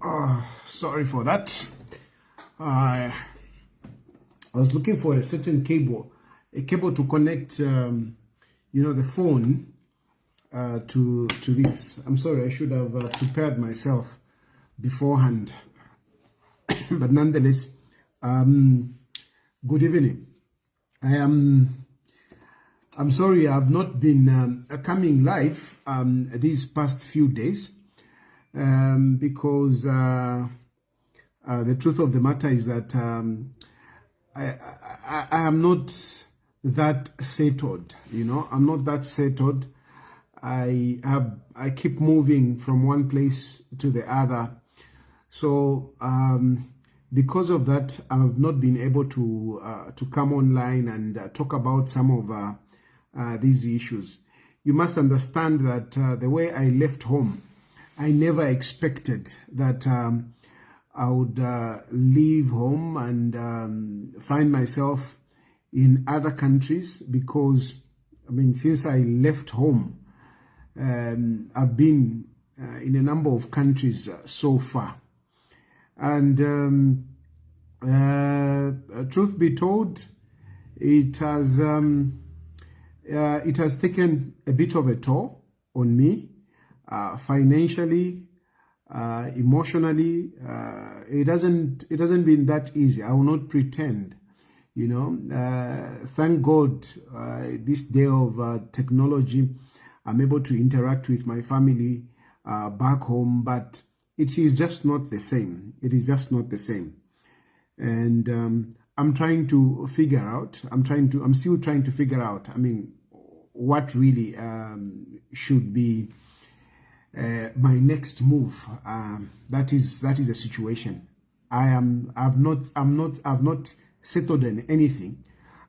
Oh, sorry for that. I was looking for a certain cable, a cable to connect, the phone to this. I'm sorry, I should have prepared myself beforehand. But nonetheless, good evening. I'm sorry I've not been coming live these past few days because the truth of the matter is that I am not that settled. I'm not that settled. I keep moving from one place to the other. So because of that, I've not been able to come online and talk about some of these issues. You must understand that the way I left home, I never expected that I would leave home and find myself in other countries, because since I left home, I've been in a number of countries so far. And truth be told, it has taken a bit of a toll on me, financially, emotionally. It hasn't been that easy. I will not pretend. Thank God, this day of technology, I'm able to interact with my family back home, but it is just not the same. It is just not the same. And I'm trying to figure out, I'm still trying to figure out, what really should be my next move. That is the situation. I've not settled on anything.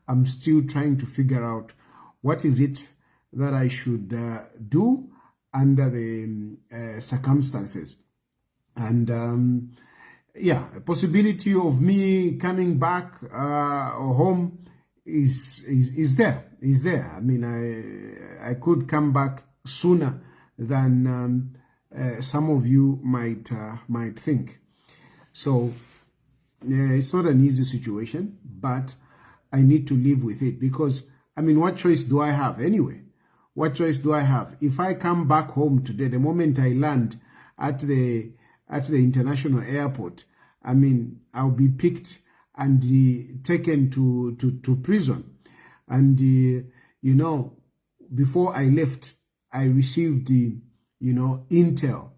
I'm still trying to figure out what is it that I should do under the circumstances. And a possibility of me coming back home is there. I could come back sooner than some of you might think. So it's not an easy situation, but I need to live with it, because what choice do I have anyway? What choice do I have? If I come back home today, the moment I land at the international airport, I'll be picked and taken to prison. And before I left, I received intel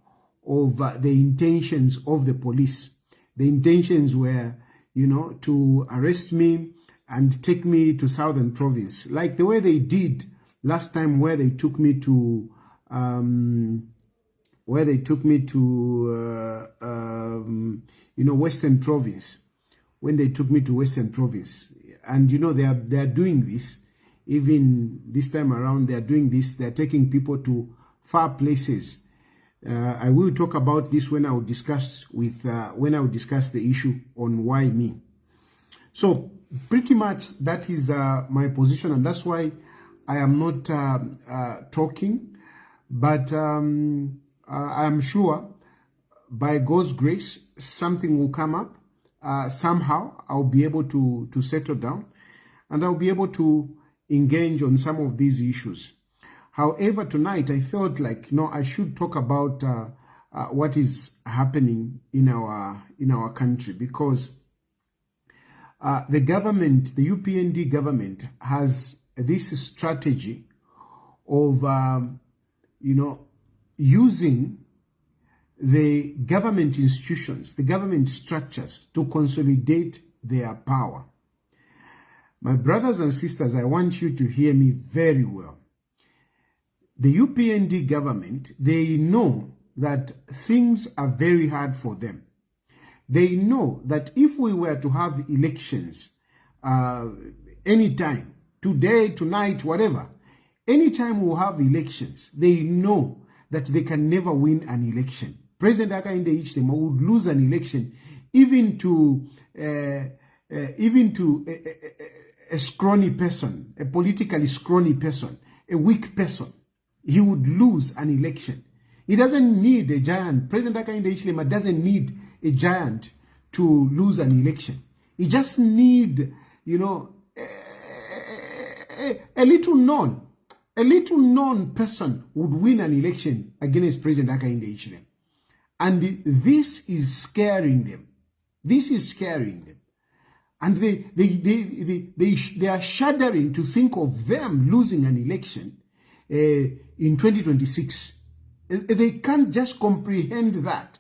of the intentions of the police. The intentions were, to arrest me and take me to Southern Province, like the way they did last time, where they took me to Western Province. When they took me to Western Province, and they are doing this. Even this time around, they are doing this. They are taking people to far places. I will talk about this when I will discuss the issue on why me. So pretty much that is my position, and that's why I am not talking. But I am sure, by God's grace, something will come up. Somehow I'll be able to settle down, and I'll be able to engage on some of these issues. However, tonight I felt like I should talk about what is happening in our country, because the government, the UPND government, has this strategy of using the government institutions, the government structures, to consolidate their power. My brothers and sisters, I want you to hear me very well. The UPND government, they know that things are very hard for them. They know that if we were to have elections anytime, today, tonight, whatever, anytime we'll have elections, they know that they can never win an election. President Hakainde Hichilema would lose an election even to a scrawny person, a politically scrawny person, a weak person. He would lose an election. He doesn't need a giant. President Hakainde Hichilema doesn't need a giant to lose an election. He just need, you know, a little known person would win an election against President Hakainde Hichilema. And this is scaring them. This is scaring them. And they are shuddering to think of them losing an election in 2026. They can't just comprehend that.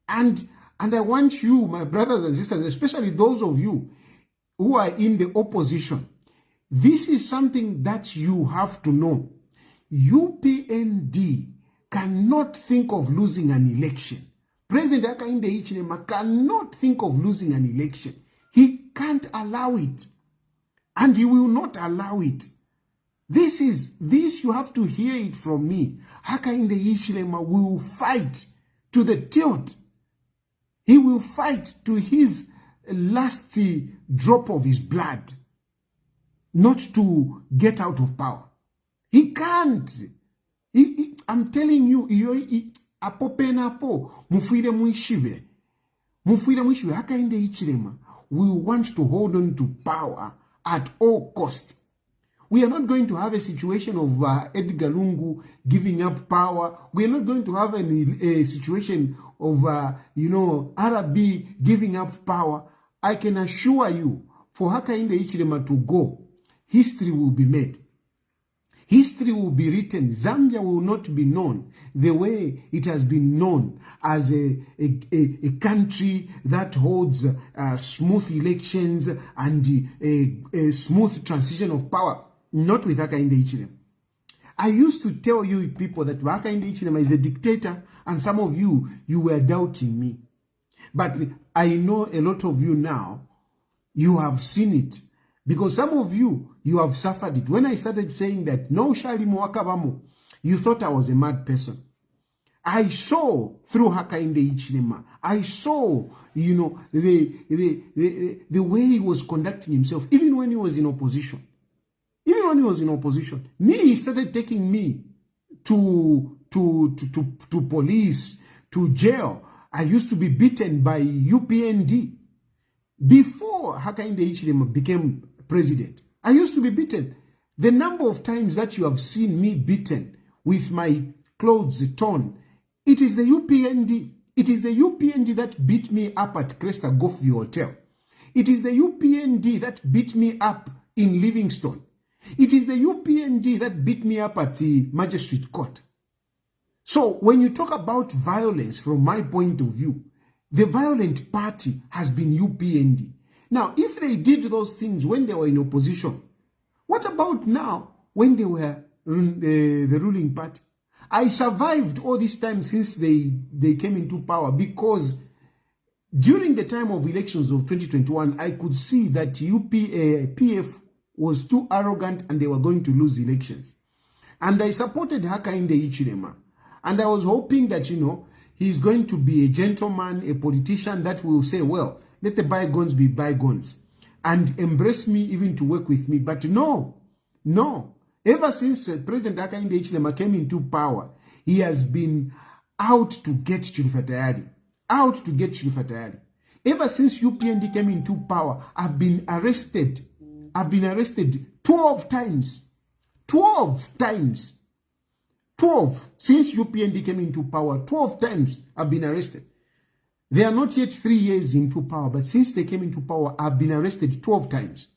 And I want you, my brothers and sisters, especially those of you who are in the opposition, this is something that you have to know. UPND cannot think of losing an election. President Hakainde Hichilema cannot think of losing an election. He can't allow it. And he will not allow it. This you have to hear it from me. Hakainde Hichilema will fight to the tilt. He will fight to his last drop of his blood, not to get out of power. He can't. I'm telling you, Mufuire Mwishibe, Hakainde Hichilema will want to hold on to power at all cost. We are not going to have a situation of Edgar Lungu giving up power. We are not going to have a situation of, Arabi giving up power. I can assure you, for Hakainde Hichilema to go, history will be made. History will be written. Zambia will not be known the way it has been known as a country that holds smooth elections and a smooth transition of power. Not with Hakainde Hichilema. I used to tell you people that Hakainde Hichilema is a dictator, and some of you were doubting me. But I know a lot of you now, you have seen it. Because some of you have suffered it. When I started saying that, no Shalimo Wakabamo, you thought I was a mad person. I saw through Hakainde Hichilema, I saw, the way he was conducting himself, even when he was in opposition. Even when he was in opposition. He started taking me to police, to jail. I used to be beaten by UPND. Before Hakainde Hichilema became president, I used to be beaten. The number of times that you have seen me beaten with my clothes torn, it is the UPND. It is the UPND that beat me up at Cresta Golf View Hotel. It is the UPND that beat me up in Livingstone. It is the UPND that beat me up at the Magistrate Court. So when you talk about violence from my point of view, the violent party has been UPND. Now, if they did those things when they were in opposition, what about now when they were the ruling party? I survived all this time since they came into power because during the time of elections of 2021, I could see that PF was too arrogant and they were going to lose elections. And I supported Hakainde Hichilema. And I was hoping that, he's going to be a gentleman, a politician that will say, well, let the bygones be bygones and embrace me even to work with me. But no. Ever since President Hakainde Hichilema came into power, he has been out to get Tayali. Out to get Tayali. Ever since UPND came into power, I've been arrested 12 times. 12 times. 12. Since UPND came into power, 12 times I've been arrested. They are not yet 3 years into power, but since they came into power, I've been arrested 12 times.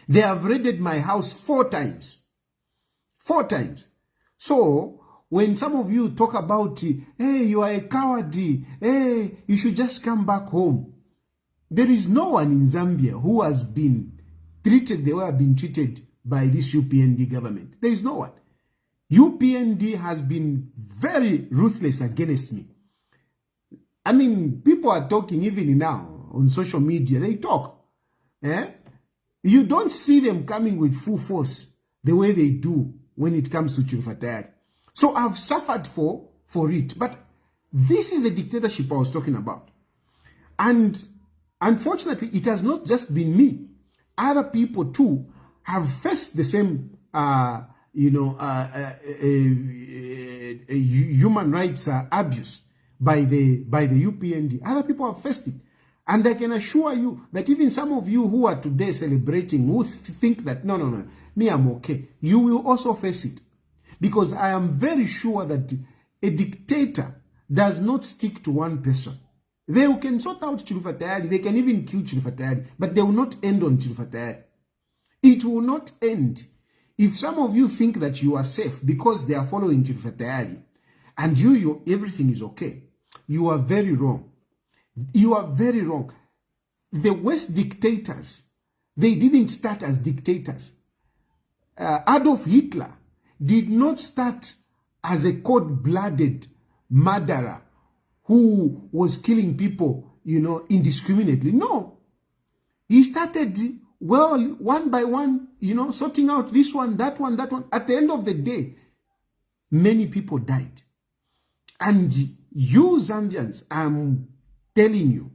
They have raided my house 4 times. 4 times. So, when some of you talk about, hey, you are a coward, hey, you should just come back home. There is no one in Zambia who has been treated the way I've been treated by this UPND government. There is no one. UPND has been very ruthless against me. I mean, people are talking even now on social media. They talk. You don't see them coming with full force the way they do when it comes to Tayali. So I've suffered for it. But this is the dictatorship I was talking about. And unfortunately, it has not just been me. Other people too have faced the same human rights abuse by the UPND. Other people have faced it. And I can assure you that even some of you who are today celebrating, who think that, no, me, I'm okay, you will also face it. Because I am very sure that a dictator does not stick to one person. They can sort out Chilufa Tayali, they can even kill Chilufa Tayali, but they will not end on Chilufa Tayali. It will not end. If some of you think that you are safe because they are following Chilufa Tayali, and you everything is okay, you are very wrong. You are very wrong. The West dictators, they didn't start as dictators. Adolf Hitler did not start as a cold-blooded murderer who was killing people, indiscriminately. No. He started, well, one by one, sorting out this one, that one, that one. At the end of the day, many people died. And you Zambians, I'm telling you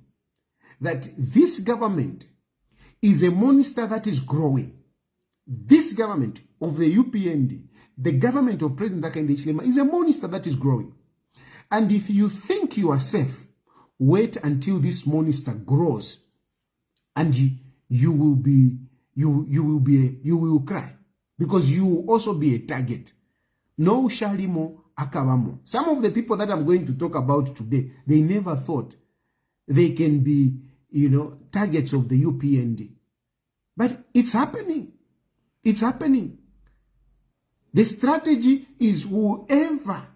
that this government is a monster that is growing. This government of the UPND, the government of President Hakainde Hichilema, is a monster that is growing. And if you think you are safe, wait until this monster grows, and you will cry, because you will also be a target. No shalimo akabamo. Some of the people that I'm going to talk about today, they never thought they can be, targets of the UPND. But it's happening. It's happening. The strategy is whoever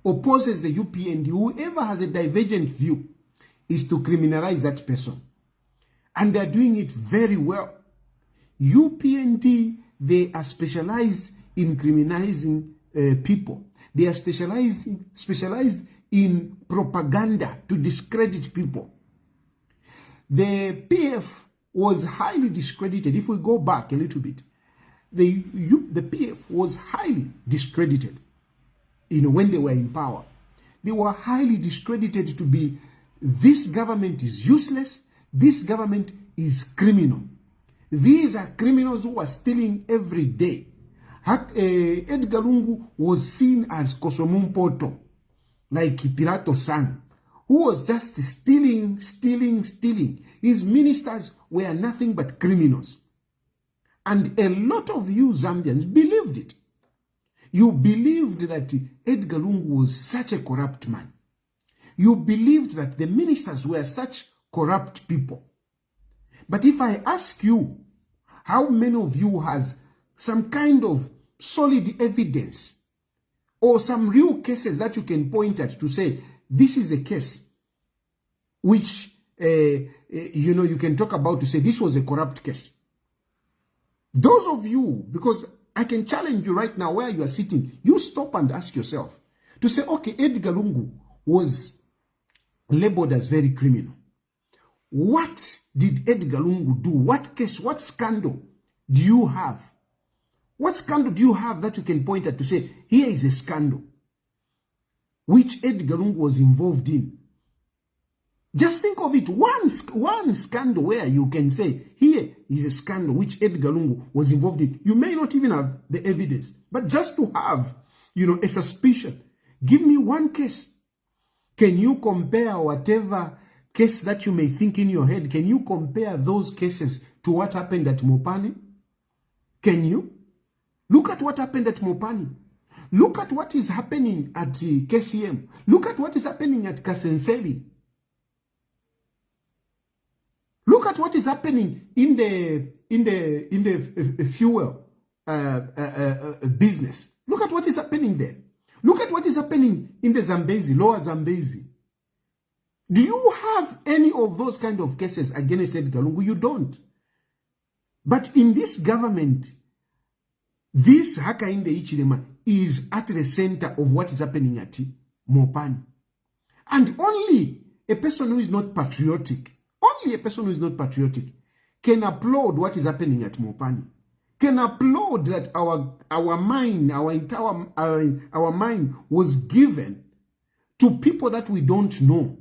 opposes the UPND, whoever has a divergent view, is to criminalize that person. And they're doing it very well. UPND, they are specialized in criminalizing people. They are specialized in propaganda to discredit people. The PF was highly discredited. If we go back a little bit, the PF was highly discredited. When they were in power, they were highly discredited to be, this government is useless, this government is criminal. These are criminals who are stealing every day. Edgar Lungu was seen as Kosomumpoto, like Pirato San, who was just stealing. His ministers were nothing but criminals. And a lot of you Zambians believed it. You believed that Edgar Lungu was such a corrupt man. You believed that the ministers were such corrupt people. But if I ask you, how many of you has some kind of solid evidence or some real cases that you can point at to say, this is a case which, you can talk about to say this was a corrupt case? Those of you, because I can challenge you right now where you are sitting, you stop and ask yourself to say, okay, Edgar Lungu was labeled as very criminal. What did Edgar Lungu do? What case, what scandal do you have? What scandal do you have that you can point at to say, here is a scandal which Edgar Lungu was involved in? Just think of it, one scandal where you can say, here is a scandal which Edgar Lungu was involved in. You may not even have the evidence, but just to have, a suspicion. Give me one case. Can you compare whatever case that you may think in your head? Can you compare those cases to what happened at Mopani? Can you? Look at what happened at Mopani. Look at what is happening at KCM. Look at what is happening at Kasenseli. Look at what is happening in the fuel business. Look at what is happening there. Look at what is happening in the Zambezi, Lower Zambezi. Do you have any of those kind of cases against Edgar Lungu? You don't. But in this government, this Hakainde Hichilema is at the center of what is happening at Mopani. And only a person who is not patriotic, can applaud what is happening at Mopani. Can applaud that our mind was given to people that we don't know.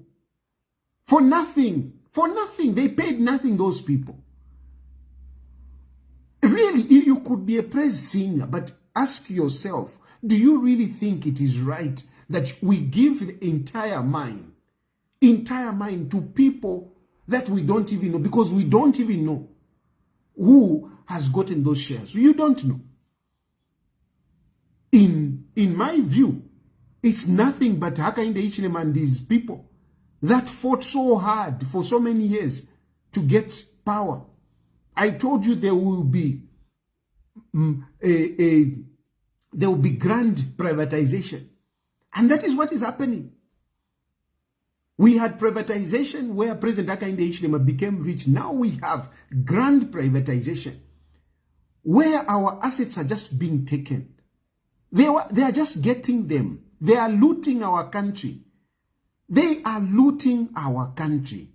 For nothing. They paid nothing, those people. Really, you could be a praise singer, but ask yourself, do you really think it is right that we give the entire mine to people that we don't even know, because we don't even know who has gotten those shares? You don't know. In my view, it's nothing but Hakainde Hichilema and these people that fought so hard for so many years to get power. I told you there will be grand privatization, and that is what is happening. We had privatization where President Hakainde Hichilema became rich. Now we have grand privatization where our assets are just being taken. They are just getting them. They are looting our country. They are looting our country.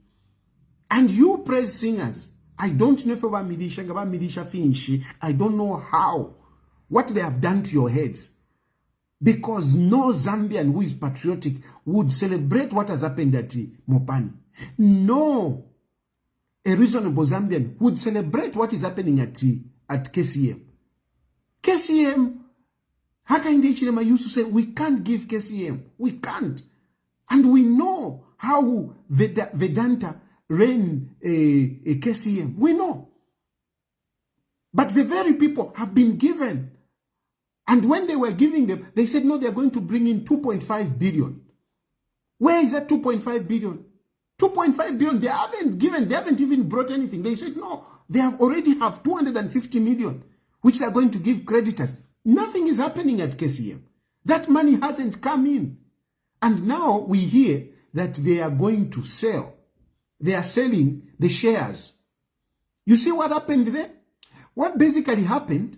And you praise singers, I don't know if about Midisha Finchi, I don't know how, what they have done to your heads. Because no Zambian who is patriotic would celebrate what has happened at Mopani. No, a reasonable Zambian would celebrate what is happening at KCM. KCM, Hakainde Hichilema used to say, we can't give KCM. We can't. And we know how Vedanta ran a KCM. We know. But the very people have been given. And when they were giving them, they said, no, they're going to bring in 2.5 billion. Where is that 2.5 billion? 2.5 billion, they haven't even brought anything. They said, no, they already have 250 million, which they're going to give creditors. Nothing is happening at KCM. That money hasn't come in. And now we hear that they are going to sell. They are selling the shares. You see what happened there? What basically happened,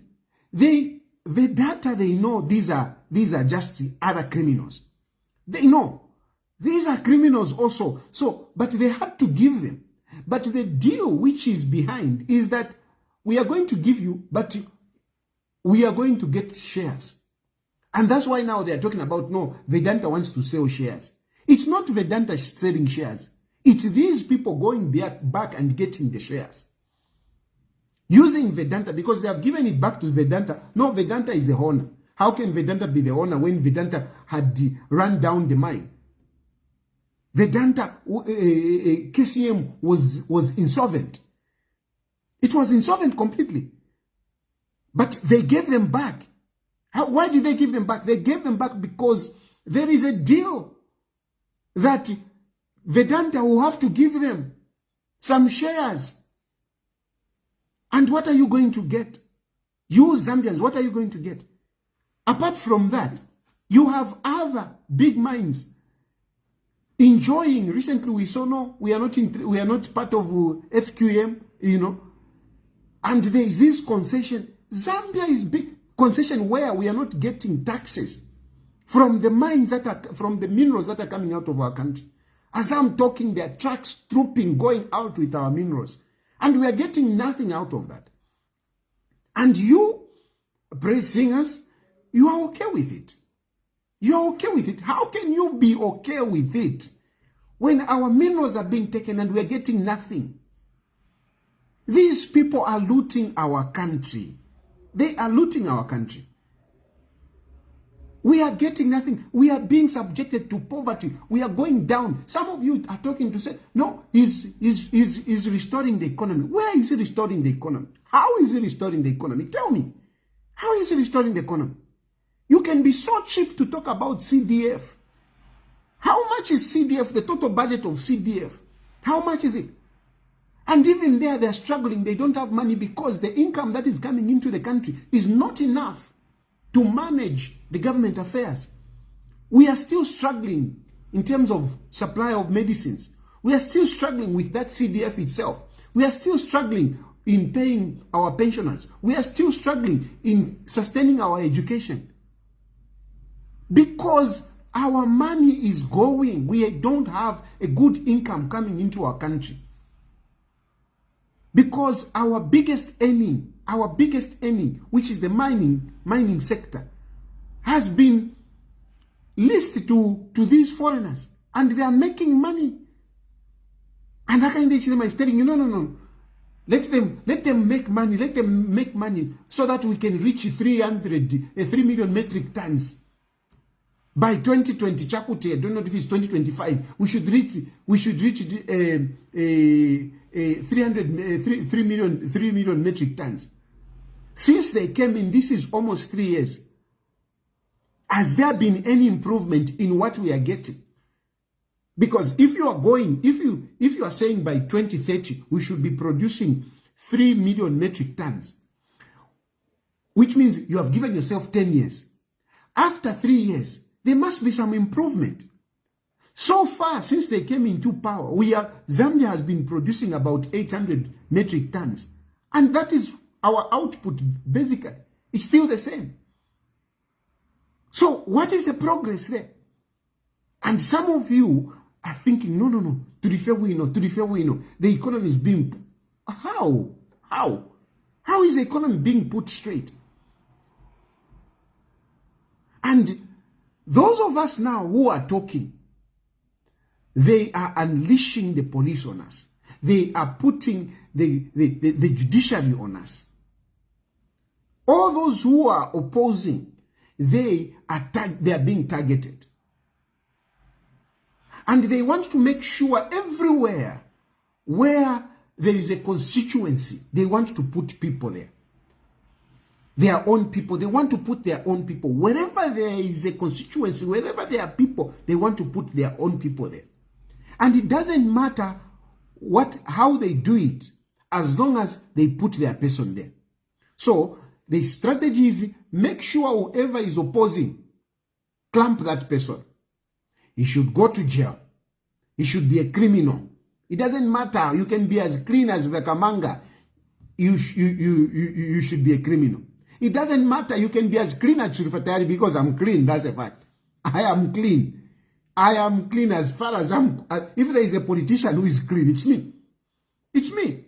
the data, they know these are just other criminals. They know these are criminals also. So, but they had to give them. But the deal which is behind is that we are going to give you, but we are going to get shares. And that's why now they are talking about, no, Vedanta wants to sell shares. It's not Vedanta selling shares. It's these people going back and getting the shares. Using Vedanta, because they have given it back to Vedanta. No, Vedanta is the owner. How can Vedanta be the owner when Vedanta had run down the mine? Vedanta, KCM was insolvent. It was insolvent completely. But they gave them back. Why did they give them back? They gave them back because there is a deal that Vedanta will have to give them some shares. And what are you going to get? You Zambians, what are you going to get? Apart from that, you have other big mines enjoying. Recently we saw, no, we are not part of FQM, you know. And there is this concession. Zambia is big concession where we are not getting taxes from the mines from the minerals that are coming out of our country. As I'm talking, there are trucks trooping, going out with our minerals. And we are getting nothing out of that. And you, praise singers, you are okay with it. You are okay with it. How can you be okay with it when our minerals are being taken and we are getting nothing? These people are looting our country. They are looting our country. We are getting nothing. We are being subjected to poverty. We are going down. Some of you are talking to say, no, he's restoring the economy. Where is he restoring the economy? How is he restoring the economy? Tell me. How is he restoring the economy? You can be so cheap to talk about CDF. How much is CDF, the total budget of CDF? How much is it? And even there, they're struggling. They don't have money because the income that is coming into the country is not enough to manage the government affairs. We are still struggling in terms of supply of medicines. We are still struggling with that CDF itself. We are still struggling in paying our pensioners. We are still struggling in sustaining our education. Because our money is going. We don't have a good income coming into our country. Because our biggest earning, which is the mining sector, has been leased to these foreigners. And they are making money. And Hakainde Hichilema is telling you, no. Let them make money. Let them make money so that we can reach 3 million metric tons by 2020. Chakuti, I don't know if it's 2025. We should reach 3 million metric tons. Since they came in, this is almost 3 years. Has there been any improvement in what we are getting? Because if you are going, if you are saying by 2030 we should be producing 3 million metric tons, which means you have given yourself 10 years. After 3 years, there must be some improvement. So far, since they came into power, Zambia has been producing about 800 metric tons, and that is our output. Basically, it's still the same. So what is the progress there? And some of you are thinking, no, to the fair we know, the economy is being, how is the economy being put straight? And those of us now who are talking, they are unleashing the police on us. They are putting the judiciary on us. All those who are opposing, they are being targeted. And they want to make sure everywhere where there is a constituency, they want to put people there. Their own people. They want to put their own people. Wherever there is a constituency, wherever there are people, they want to put their own people there. And it doesn't matter how they do it, as long as they put their person there. So the strategy is make sure whoever is opposing, clamp that person. He should go to jail. He should be a criminal. It doesn't matter. You can be as clean as KAMANGA. You should be a criminal. It doesn't matter. You can be as clean as Tayali because I'm clean. That's a fact. I am clean. I am clean as far as if there is a politician who is clean, it's me. It's me.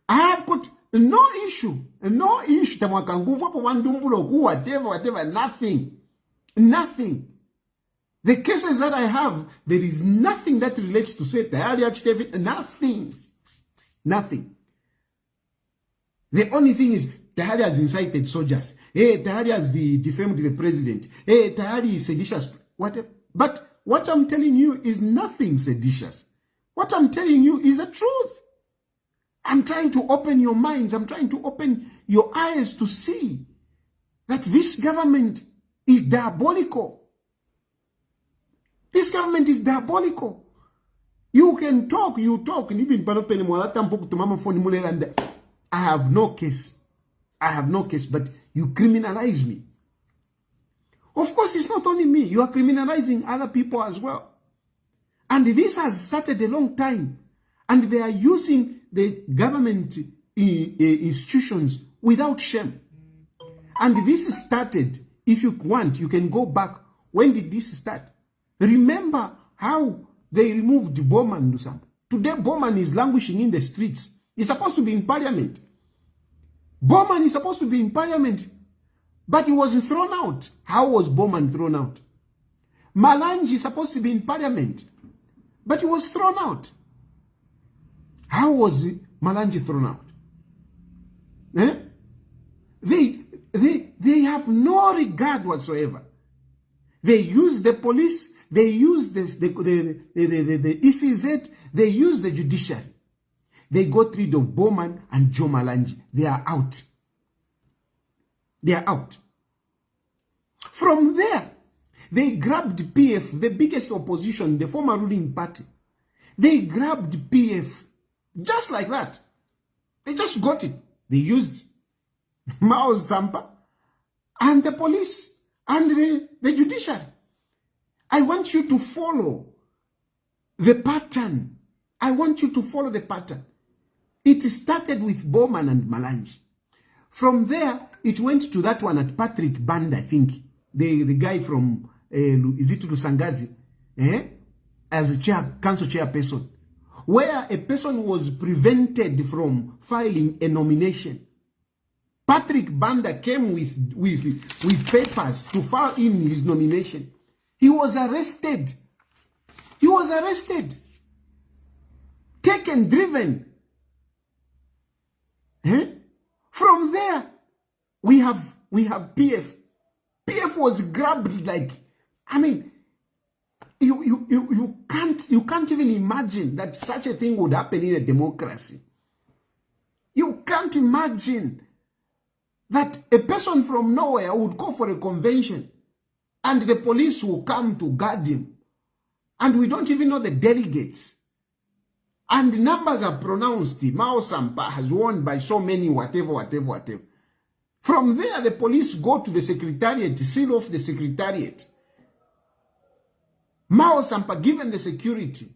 I have got no issue. No issue. Whatever. Nothing. The cases that I have, there is nothing that relates to say Tayali. Nothing. The only thing is Tayali has incited soldiers. Hey, Tayali has defamed the president. Hey, Tayali is seditious. Whatever. But what I'm telling you is nothing seditious. What I'm telling you is the truth. I'm trying to open your minds. I'm trying to open your eyes to see that this government is diabolical. This government is diabolical. You can talk, and even I have no case. But you criminalize me. Of course, it's not only me. You are criminalizing other people as well. And this has started a long time. And they are using the government institutions without shame. And this started, if you want, you can go back. When did this start? Remember how they removed Bowman. Today, Bowman is languishing in the streets. He's supposed to be in parliament. Bowman is supposed to be in parliament, but he was thrown out. How was Bowman thrown out? Malanji is supposed to be in parliament, but he was thrown out. How was Malanji thrown out? They have no regard whatsoever. They use the police, they use the ECZ, they use the judiciary. They got rid of Bowman and Joe Malanji. They are out. They are out. From there, they grabbed PF, the biggest opposition, the former ruling party. They grabbed PF just like that. They just got it. They used Mao Zampa and the police and the judiciary. I want you to follow the pattern. I want you to follow the pattern. It started with Bowman and Malanji. From there, it went to that one at Patrick Band, I think. The guy from, is it Lusangazi? As a council chairperson. Where a person was prevented from filing a nomination. Patrick Banda came with papers to file in his nomination. He was arrested. He was arrested. Taken, driven. From there, we have PF. PF was grabbed like, I mean, you can't even imagine that such a thing would happen in a democracy. You can't imagine that a person from nowhere would go for a convention and the police will come to guard him. And we don't even know the delegates. And numbers are pronounced. Mao Sampa has won by so many, whatever. From there, the police go to the secretariat, seal off the secretariat. Mao Sampa given the security.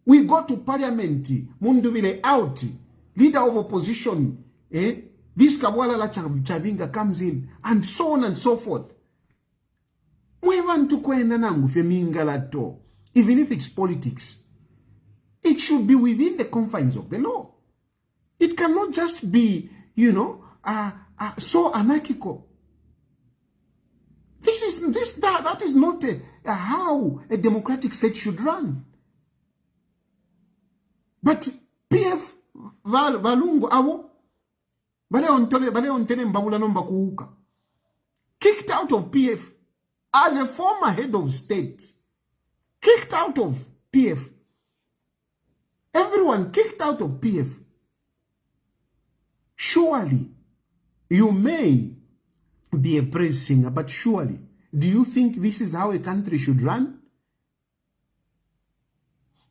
We go to parliament, Mundubile out, leader of opposition, this Kabwala Chavinga comes in, and so on and so forth. Even if it's politics, it should be within the confines of the law. It cannot just be, so anarchical. That is not how a democratic state should run. But PF Valungu awo kicked out of PF as a former head of state. Kicked out of PF. Everyone kicked out of PF. Surely, you may be a praise singer, but surely, do you think this is how a country should run?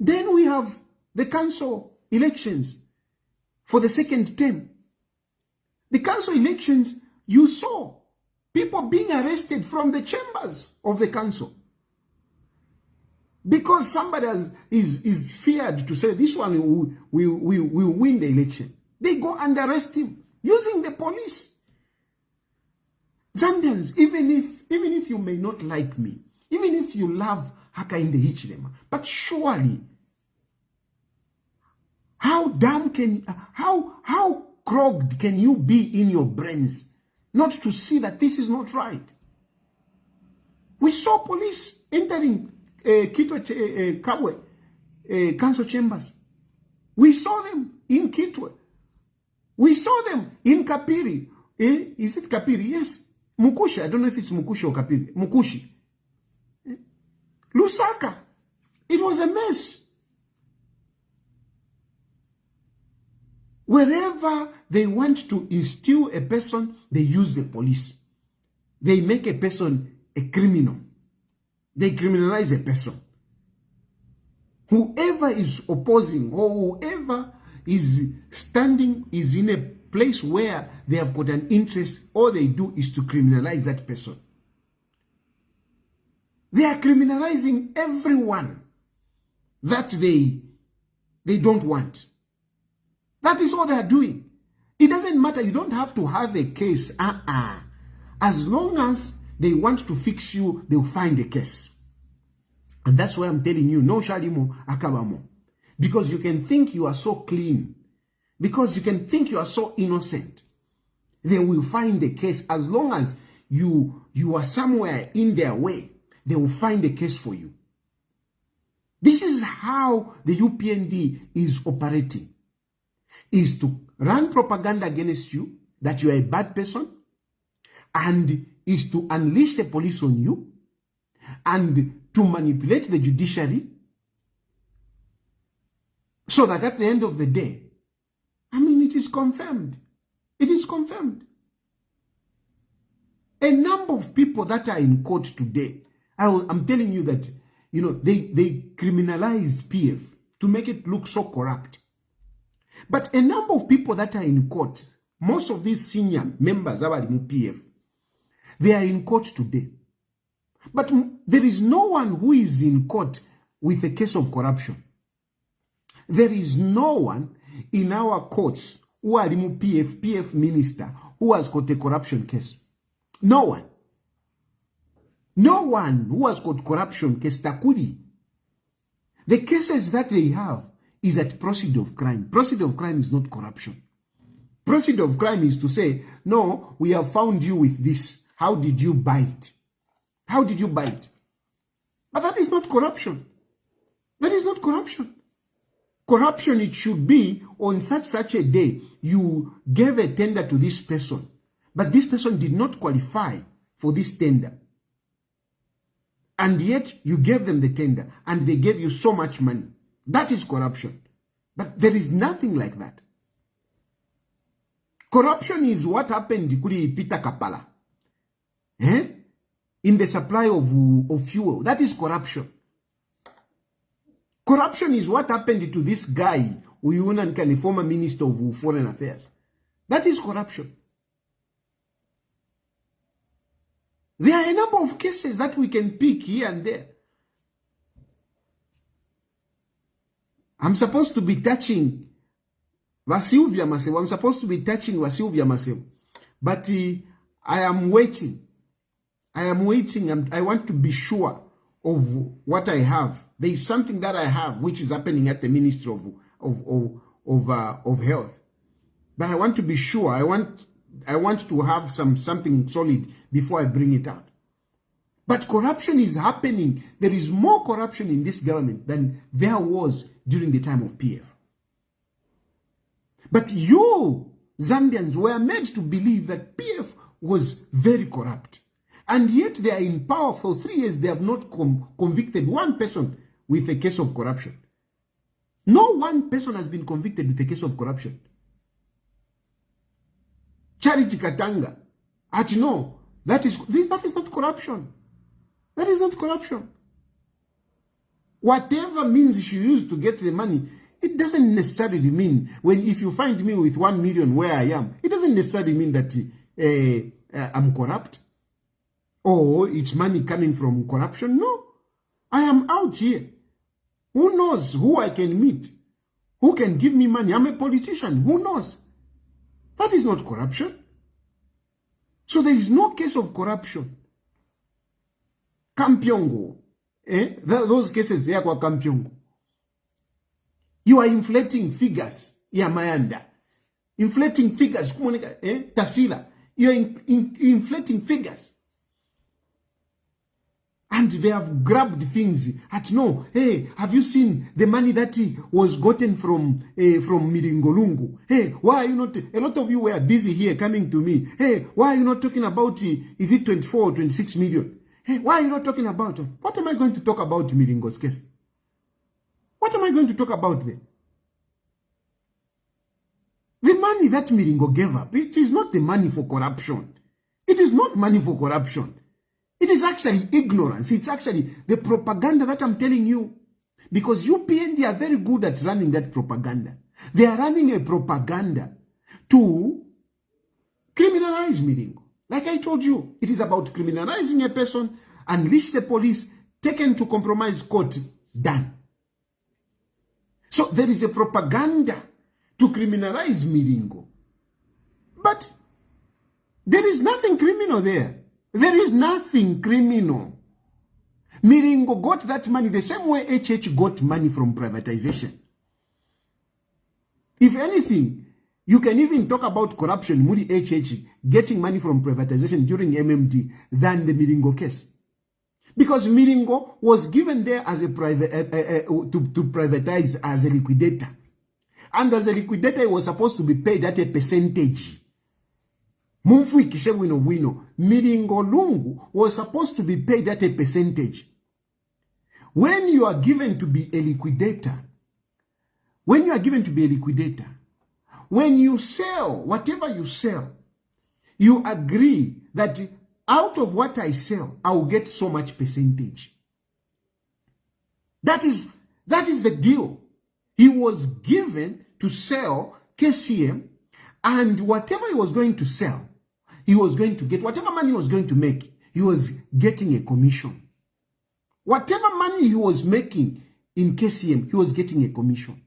Then we have the council elections for the second term. The council elections, you saw people being arrested from the chambers of the council. Because somebody is feared to say this one will win the election. They go and arrest him using the police. Zambians, even if you may not like me, even if you love Hakainde Hichilema, but surely, how clogged can you be in your brains not to see that this is not right? We saw police entering Kitwe Kabwe council chambers. We saw them in Kitwe. We saw them in Kapiri. Is it Kapiri? Yes. Mukushi. I don't know if it's Mukushi or Kapiri. Mukushi. Lusaka. It was a mess. Wherever they want to instill a person, they use the police. They make a person a criminal. They criminalize a person. Whoever is opposing or whoever is standing is in a place where they have got an interest, all they do is to criminalize that person. They are criminalizing everyone that they don't want. That is all they are doing. It doesn't matter. You don't have to have a case. As long as they want to fix you, they'll find a case. And that's why I'm telling you, no Shalimo Akabamo. Because you can think you are so clean. Because you can think you are so innocent. They will find a case. As long as you are somewhere in their way, they will find a case for you. This is how the UPND is operating. Is to run propaganda against you, that you are a bad person, and is to unleash the police on you, and to manipulate the judiciary, so that at the end of the day, it is confirmed. It is confirmed. A number of people that are in court today, I'm telling you that, they criminalized PF to make it look so corrupt. But a number of people that are in court, most of these senior members of PF, they are in court today. But there is no one who is in court with a case of corruption. There is no one in our courts who are PF minister who has got a corruption case. No one. No one who has got corruption case. Takuli. The cases that they have is at proceed of crime. Proceed of crime is not corruption. Proceed of crime is to say, no, we have found you with this. How did you buy it? How did you buy it? But that is not corruption. That is not corruption. Corruption, it should be on such a day, you gave a tender to this person, but this person did not qualify for this tender. And yet you gave them the tender and they gave you so much money. That is corruption. But there is nothing like that. Corruption is what happened kuli Peter Kapala. In the supply of fuel. That is corruption. Corruption is what happened to this guy, Uyunan, former Minister of Foreign Affairs. That is corruption. There are a number of cases that we can pick here and there. I'm supposed to be touching Vasilvia Masew. I'm supposed to be touching Vasilvia Masew. But I am waiting. I am waiting. I want to be sure of what I have. There is something that I have which is happening at the Ministry of Health. But I want to be sure. I want to have something solid before I bring it out. But corruption is happening. There is more corruption in this government than there was during the time of PF. But you, Zambians, were made to believe that PF was very corrupt. And yet they are in power for 3 years. They have not convicted one person with a case of corruption. No one person has been convicted with a case of corruption. Charity Katanga. No, that is not corruption. That is not corruption. Whatever means she used to get the money, it doesn't necessarily mean, if you find me with 1 million where I am, it doesn't necessarily mean that I'm corrupt. Or it's money coming from corruption. No. I am out here. Who knows who I can meet? Who can give me money? I'm a politician. Who knows? That is not corruption. So there is no case of corruption. Kampyongo. Those cases there kwa Kampyongo. You are inflating figures. Yamayanda. Inflating figures. Tasila. You are inflating figures. And they have grabbed things at no. Hey, have you seen the money that was gotten from Miringolungu? Hey, why are you not? A lot of you were busy here coming to me. Hey, why are you not talking about? Is it 24 or 26 million? Hey, why are you not talking about? What am I going to talk about Miringo's case? What am I going to talk about there? The money that Miringo gave up, it is not the money for corruption. It is not money for corruption. It is actually ignorance. It's actually the propaganda that I'm telling you. Because UPND are very good at running that propaganda. They are running a propaganda to criminalize Miringo. Like I told you, it is about criminalizing a person, unleash the police, taken to compromise court, done. So there is a propaganda to criminalize Miringo. But there is nothing criminal there. There is nothing criminal. Miringo got that money the same way HH got money from privatization. If anything, you can even talk about corruption, Muri HH getting money from privatization during MMD than the Miringo case. Because Miringo was given there as a to privatize as a liquidator. And as a liquidator, he was supposed to be paid at a percentage. Miringo Lungu was supposed to be paid at a percentage. When you are given to be a liquidator, when you sell, whatever you sell, you agree that out of what I sell, I will get so much percentage. That is the deal. He was given to sell KCM, and whatever he was going to sell, he was going to get, whatever money he was going to make, he was getting a commission. Whatever money he was making in KCM, he was getting a commission.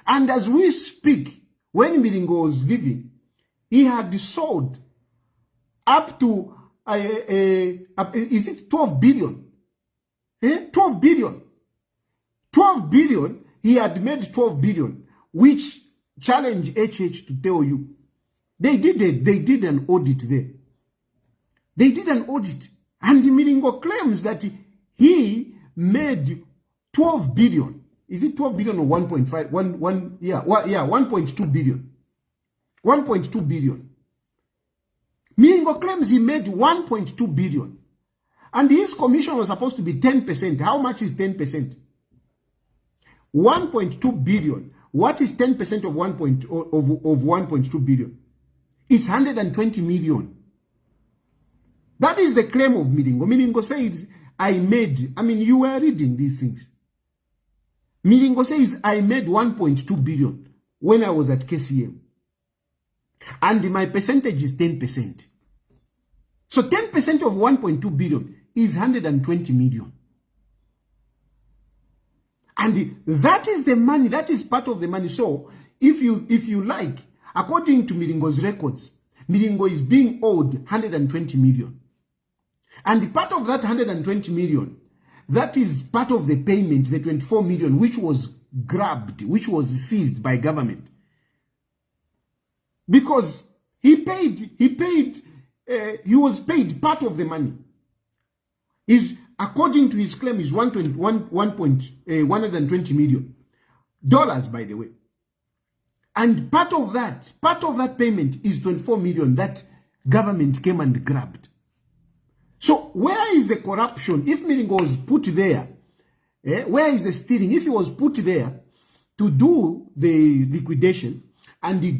And as we speak, when Miringo was leaving, he had sold up to, is it 12 billion? 12 billion. 12 billion, he had made 12 billion, which challenged HH to tell you. They did an audit there. They did an audit. And Miringo claims that he made 12 billion is it 12 billion or 1.5? Yeah, 1.2 billion. 1.2 billion. Milingo claims he made 1.2 billion. And his commission was supposed to be 10%. How much is 10%? 1.2 billion. What is 10% of 1.2 billion? It's 120 million. That is the claim of Milingo. Milingo says, you were reading these things. Milingo says, I made 1.2 billion when I was at KCM. And my percentage is 10%. So 10% of 1.2 billion is 120 million. And that is the money, that is part of the money. So if you like, according to Milingo's records, Milingo is being owed 120 million. And part of that 120 million, that is part of the payment, the 24 million, which was grabbed, which was seized by government. Because he was paid part of the money. According to his claim, is $120 million, by the way. And part of that payment is 24 million that government came and grabbed. So where is the corruption? If Milingo was put there, where is the stealing? If he was put there to do the liquidation, and he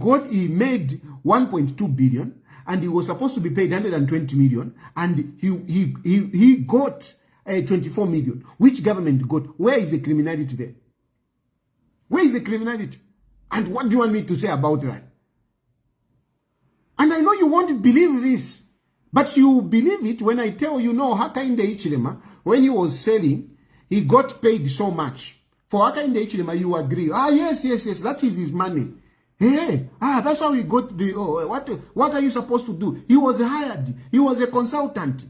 made 1.2 billion, and he was supposed to be paid 120 million, and he got 24 million. Which government got? Where is the criminality there? Where is the criminality? And what do you want me to say about that? And I know you won't believe this, but you believe it when I tell you, no, Hakainde Hichilema, when he was selling, he got paid so much. For Hakainde Hichilema, you agree. Yes, that is his money. Hey, that's how he got the, what are you supposed to do? He was hired. He was a consultant.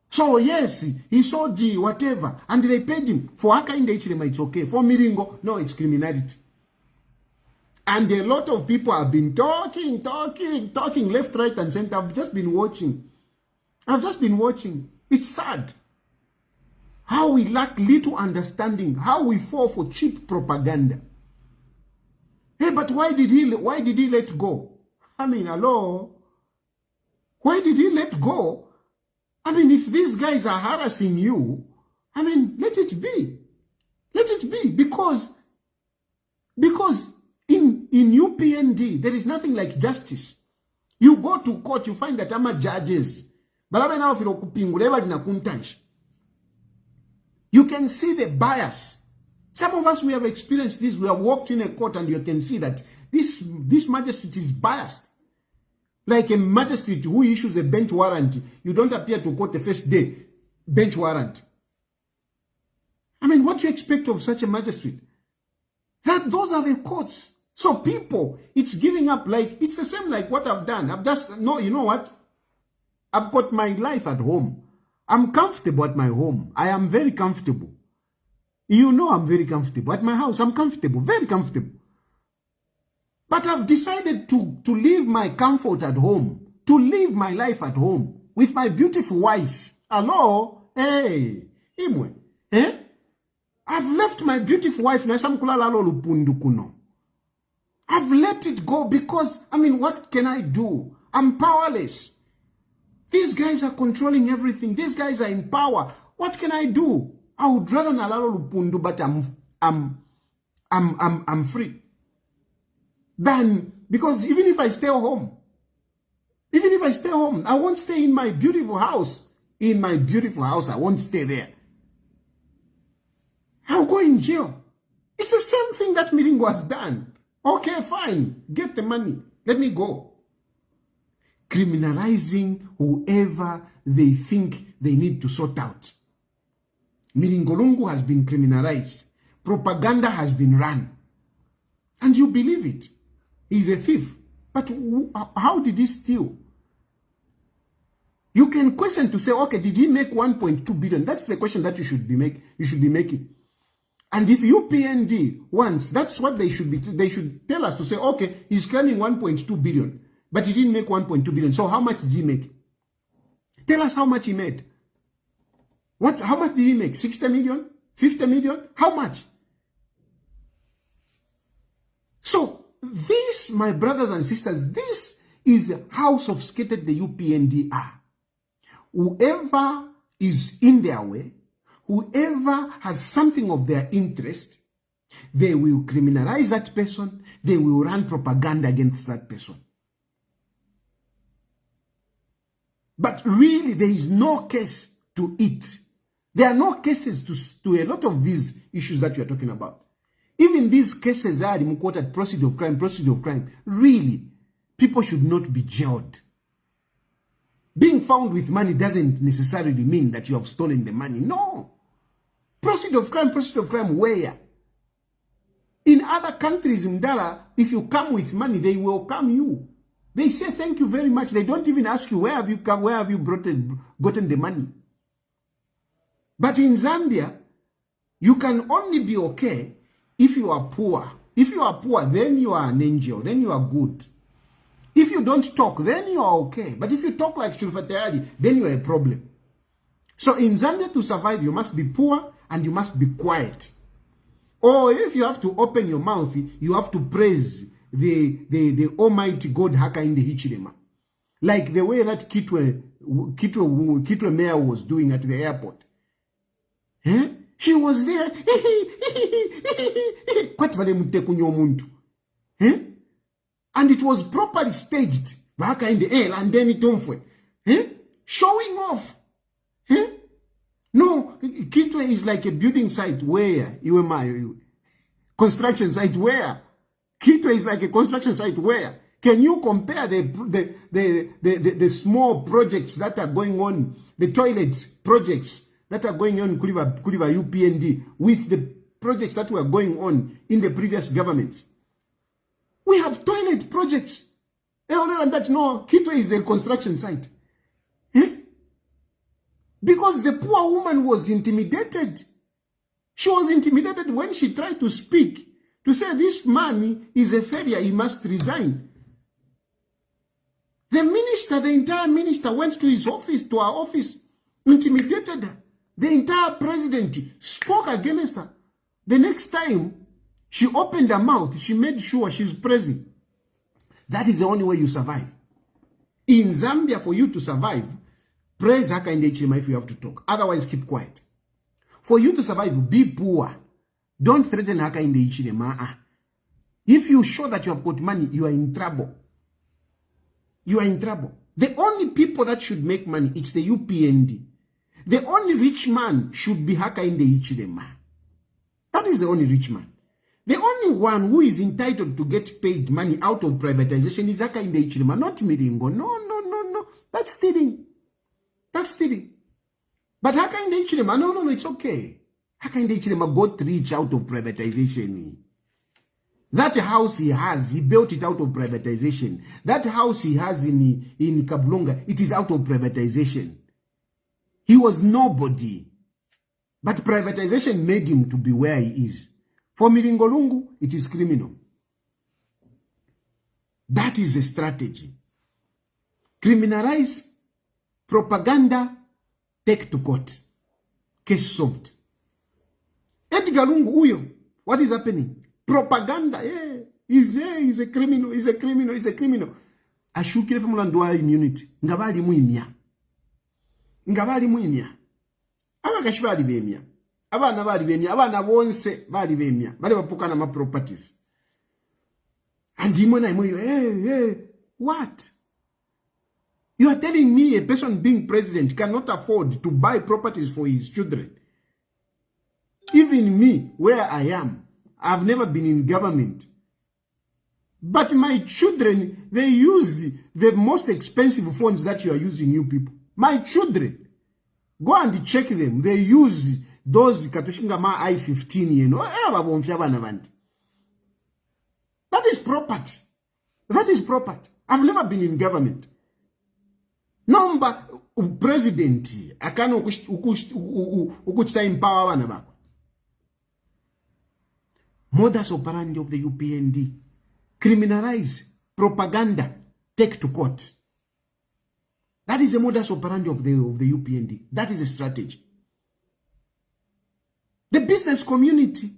So yes, he sold the whatever, and they paid him. For Hakainde Hichilema, it's okay. For Milingo, no, it's criminality. And a lot of people have been talking left, right, and center. I've just been watching. It's sad how we lack little understanding, how we fall for cheap propaganda. Hey, but why did he let go? Hello? Why did he let go? If these guys are harassing you, let it be. Let it be, because in UPND, there is nothing like justice. You go to court, you find that judges. You can see the bias. Some of us, we have experienced this. We have walked in a court and you can see that this magistrate is biased. Like a magistrate who issues a bench warrant, you don't appear to court the first day. Bench warrant. What do you expect of such a magistrate? Those are the courts. So people, it's giving up, like, it's the same like what I've done. You know what? I've got my life at home. I'm comfortable at my home. I am very comfortable. You know I'm very comfortable. At my house, I'm comfortable, very comfortable. But I've decided to leave my comfort at home, to live my life at home with my beautiful wife. Hello? Hey, Imwe. I've left my beautiful wife. I've let it go because, what can I do? I'm powerless. These guys are controlling everything. These guys are in power. What can I do? I would rather nalalo lupundu, but I'm free. Because even if I stay home, I won't stay in my beautiful house. In my beautiful house, I won't stay there. I'll go in jail. It's the same thing that Milingo has done. Okay, fine. Get the money. Let me go. Criminalizing whoever they think they need to sort out. Milingo has been criminalized. Propaganda has been run. And you believe it. He's a thief. But how did he steal? You can question to say, okay, did he make 1.2 billion? That's the question that you should be making. And if UPND wants, that's what they should be. They should tell us to say, okay, he's claiming 1.2 billion, but he didn't make 1.2 billion. So how much did he make? Tell us how much he made. How much did he make? 60 million? 50 million? How much? This, my brothers and sisters, this is how sophisticated the UPND are. Whoever is in their way, whoever has something of their interest, they will criminalize that person, they will run propaganda against that person. But really, there is no case to it. There are no cases to a lot of these issues that we are talking about. Even these cases are quoted proceed of crime. Really, people should not be jailed. Being found with money doesn't necessarily mean that you have stolen the money. No. Proceed of crime, where? In other countries, Mdala, if you come with money, they welcome you. They say thank you very much. They don't even ask you where have you come, where have you gotten the money. But in Zambia, you can only be okay if you are poor. If you are poor, then you are an angel, then you are good. If you don't talk, then you are okay. But if you talk like Tayali, then you are a problem. So in Zambia, to survive, you must be poor and you must be quiet. Or if you have to open your mouth, you have to praise the Almighty God Haka in the Hichilema. Like the way that Kitwe Mayor was doing at the airport. Eh? She was there. Eh? And it was properly staged. Haka in the air and then it showing off. Eh? No, Kitwe is like a building site where construction site where Kitwe is like a construction site where can you compare the small projects that are going on, the toilets projects that are going on Kuliba UPND with the projects that were going on in the previous governments? We have toilet projects. Other than that, no, Kitwe is a construction site. Eh? Because the poor woman was intimidated. She was intimidated when she tried to speak, to say this man is a failure, he must resign. The minister, the entire minister went to his office, to our office, intimidated her. The entire president spoke against her. The next time she opened her mouth, she made sure she's present. That is the only way you survive. In Zambia, for you to survive, praise Haka in the HMI if you have to talk. Otherwise, keep quiet. For you to survive, be poor. Don't threaten Haka in the HMI. If you show that you have got money, you are in trouble. You are in trouble. The only people that should make money, it's the UPND. The only rich man should be Haka in the HMI. That is the only rich man. The only one who is entitled to get paid money out of privatization is Haka in the HMI, not Miringo. No. That's stealing. That's stealing. But Haka in the Hichilema, no, it's okay. Haka in the Hichilema got rich out of privatization. That house he has, he built it out of privatization. That house he has in Kabulonga, it is out of privatization. He was nobody. But privatization made him to be where he is. For Miringolungu, it is criminal. That is a strategy. Criminalize, propaganda, take to court. Case solved. Edgar Lungu Uyo, what is happening? Propaganda, he's a criminal, he's a criminal. Ashukire Famulando immunity. Ngabali muimia. Aba kashibali bemia. Abana bali bemia, abana bonse bali bemia. Bale bapukana ma properties. And hey, what? You are telling me a person being president cannot afford to buy properties for his children? Even me, where I am, I've never been in government. But my children, they use the most expensive phones that you are using, you people. My children, go and check them. They use those Katushingama i15, you know. That is property. That is property. I've never been in government. Number president, akano ukuchita empower wana bako. Modus operandi of the UPND. Criminalize, propaganda, take to court. That is the modus operandi of the UPND. That is a strategy. The business community,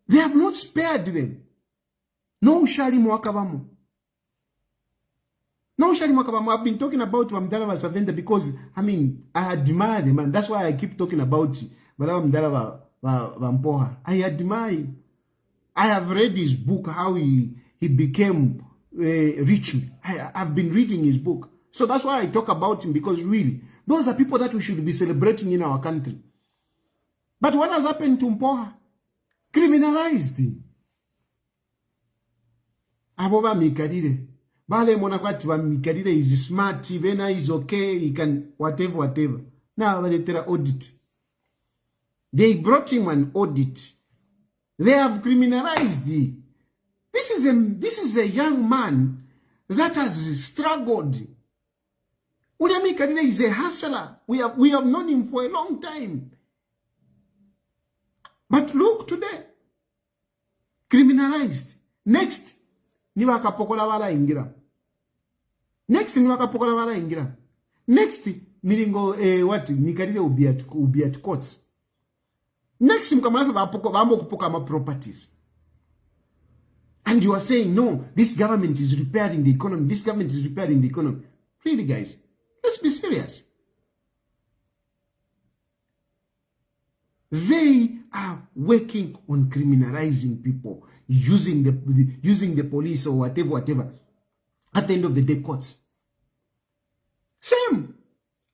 they have not spared them. No shali mwakabamu. No shali mwakabamu. I've been talking about Mdala Savenda because, I mean, I admire him, and that's why I keep talking about Mdala Mpoha. I admire him. I have read his book, how he became rich. I've been reading his book. So that's why I talk about him, because really, those are people that we should be celebrating in our country. But what has happened to Mpoha? Criminalized him. Aboba Mikarire. Bale monakwati wa Mikarire is smart, Vena is okay, he can whatever. Now waletera audit. They brought him an audit. They have criminalized him. This is a young man that has struggled. Udami Karire is a hustler. We have known him for a long time. But look today, criminalized. Next, niwa kapokola wala ingira. Next, milingo Mikarire ubiat courts. Next, mkamalafi bambo kupoka ma properties. And you are saying, no, this government is repairing the economy. This government is repairing the economy. Really, guys, let's be serious. They are working on criminalizing people, using the police or whatever. At the end of the day, courts. Same.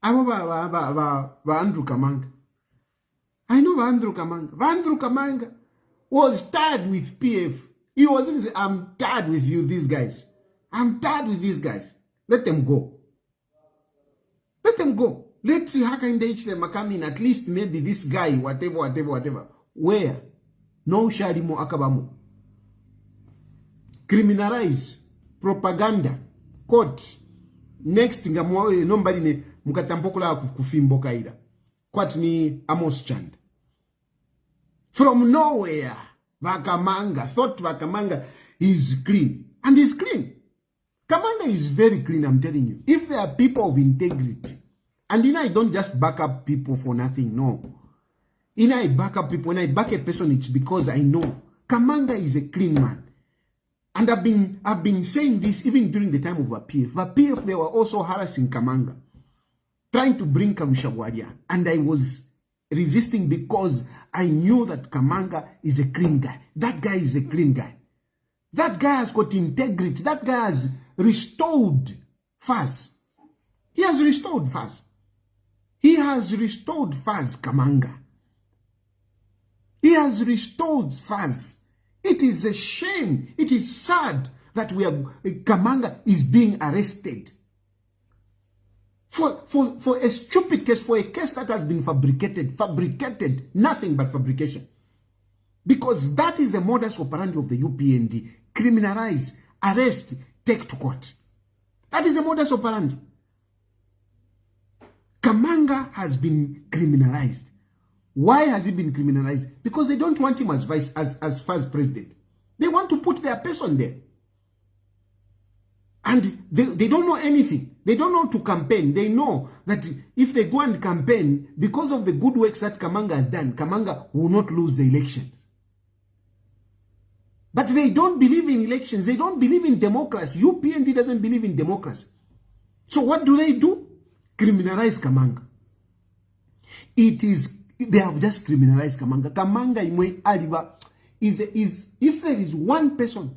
Andrew Kamanga. I know Andrew Kamanga. Andrew Kamanga was tired with PF. He was even saying, I'm tired with you, these guys. I'm tired with these guys. Let them go. Let them go. Let's see how can they come in. At least maybe this guy, whatever. Where? No Sharimo Akabamu. Criminalize. Propaganda. Court. Next thing, nobody ne mukatampokola kufimboka ida. Court ni Amos Chand. From nowhere, Kamanga thought Kamanga is clean. And he's clean. Kamanga is very clean, I'm telling you. If there are people of integrity, and I don't just back up people for nothing, no. I back up people. When I back a person, it's because I know Kamanga is a clean man. And I've been saying this even during the time of APF. APF, they were also harassing Kamanga, trying to bring Kamishagwaria. And I was resisting because I knew that Kamanga is a clean guy. That guy is a clean guy. That guy has got integrity. That guy has restored Faz. He has restored Faz. He has restored Faz, Kamanga. He has restored Faz. It is a shame. It is sad that Kamanga is being arrested for a stupid case, for a case that has been fabricated, nothing but fabrication. Because that is the modus operandi of the UPND. Criminalize, arrest, take to court. That is the modus operandi. Kamanga has been criminalized. Why has he been criminalized? Because they don't want him as vice president. They want to put their person there. And they don't know anything. They don't know to campaign. They know that if they go and campaign, because of the good works that Kamanga has done, Kamanga will not lose the elections. But they don't believe in elections. They don't believe in democracy. UPND doesn't believe in democracy. So what do? Criminalize Kamanga. They have just criminalized Kamanga. Kamanga imwe aliba is if there is one person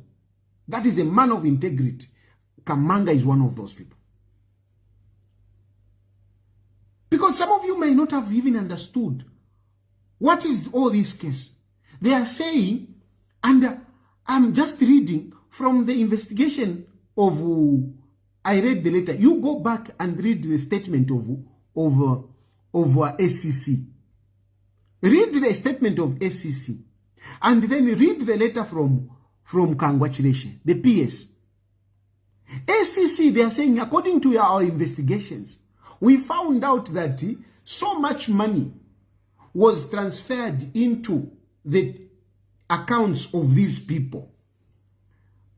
that is a man of integrity, Kamanga is one of those people. Because some of you may not have even understood what is all this case. They are saying, and I'm just reading from the investigation of, I read the letter. You go back and read the statement of SCC. Read the statement of SCC. And then read the letter from Congratulation, the PS. SCC, they are saying, according to our investigations, we found out that so much money was transferred into the accounts of these people,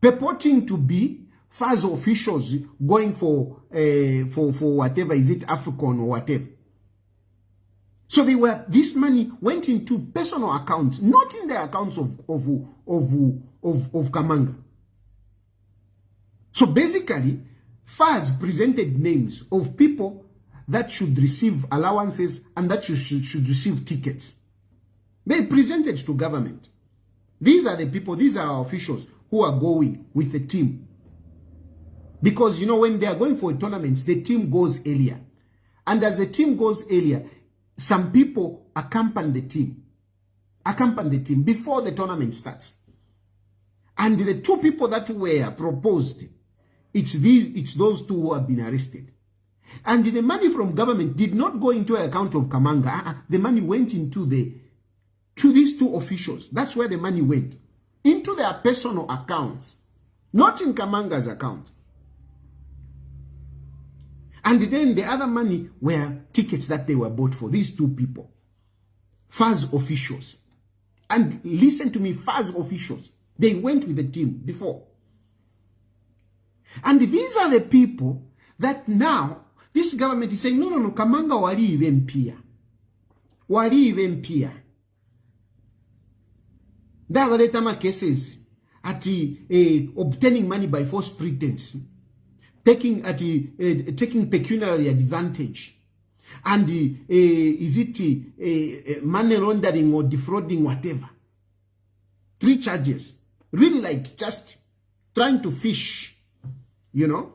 purporting to be FAS officials going for whatever, is it African or whatever. So this money went into personal accounts, not in the accounts of Kamanga. So basically, FAS presented names of people that should receive allowances and that should receive tickets. They presented to government. These are the people, these are our officials who are going with the team. Because, you know, when they are going for tournaments, the team goes earlier. And as the team goes earlier, some people accompany the team. Accompany the team before the tournament starts. And the two people that were proposed, it's those two who have been arrested. And the money from government did not go into an account of Kamanga. The money went into to these two officials. That's where the money went. Into their personal accounts. Not in Kamanga's account. And then the other money were tickets that they were bought for these two people. FAS officials. And listen to me, FAS officials. They went with the team before. And these are the people that now, this government is saying, no, Kamanga wali even peer. Wali even peer. There are cases at obtaining money by false pretense. Taking pecuniary advantage, and is it money laundering or defrauding, whatever. 3 charges, really like just trying to fish, you know.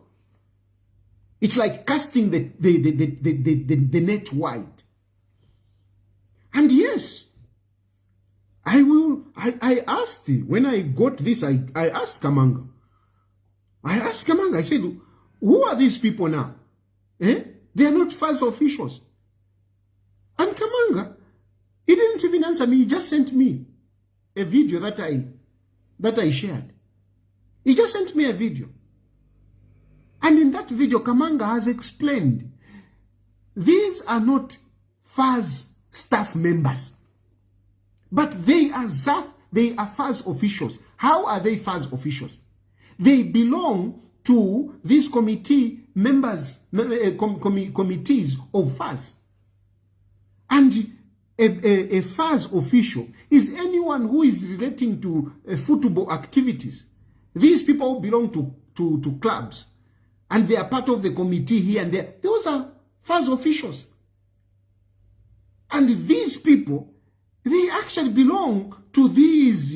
It's like casting the net wide. And yes, I asked, when I got this, I asked Kamanga. I said, who are these people now? They are not FAS officials. And Kamanga, he didn't even answer me. He just sent me a video that I shared. He just sent me a video. And in that video, Kamanga has explained, these are not FAS staff members, but they are FAS officials. How are they FAS officials? They belong to these committee members, committees of FAS. And a FAS official is anyone who is relating to football activities. These people belong to clubs, and they are part of the committee here and there. Those are FAS officials. And these people, they actually belong to these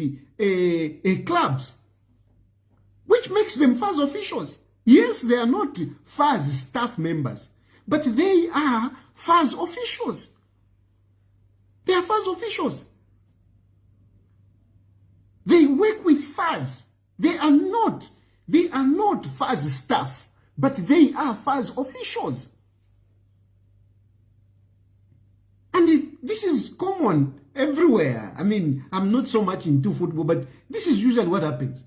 clubs, which makes them FAS officials. Yes, they are not FAS staff members, but they are FAS officials. They are FAS officials. They work with FAS. They are not FAS staff, but they are FAS officials. And this is common everywhere. I mean, I'm not so much into football, but this is usually what happens.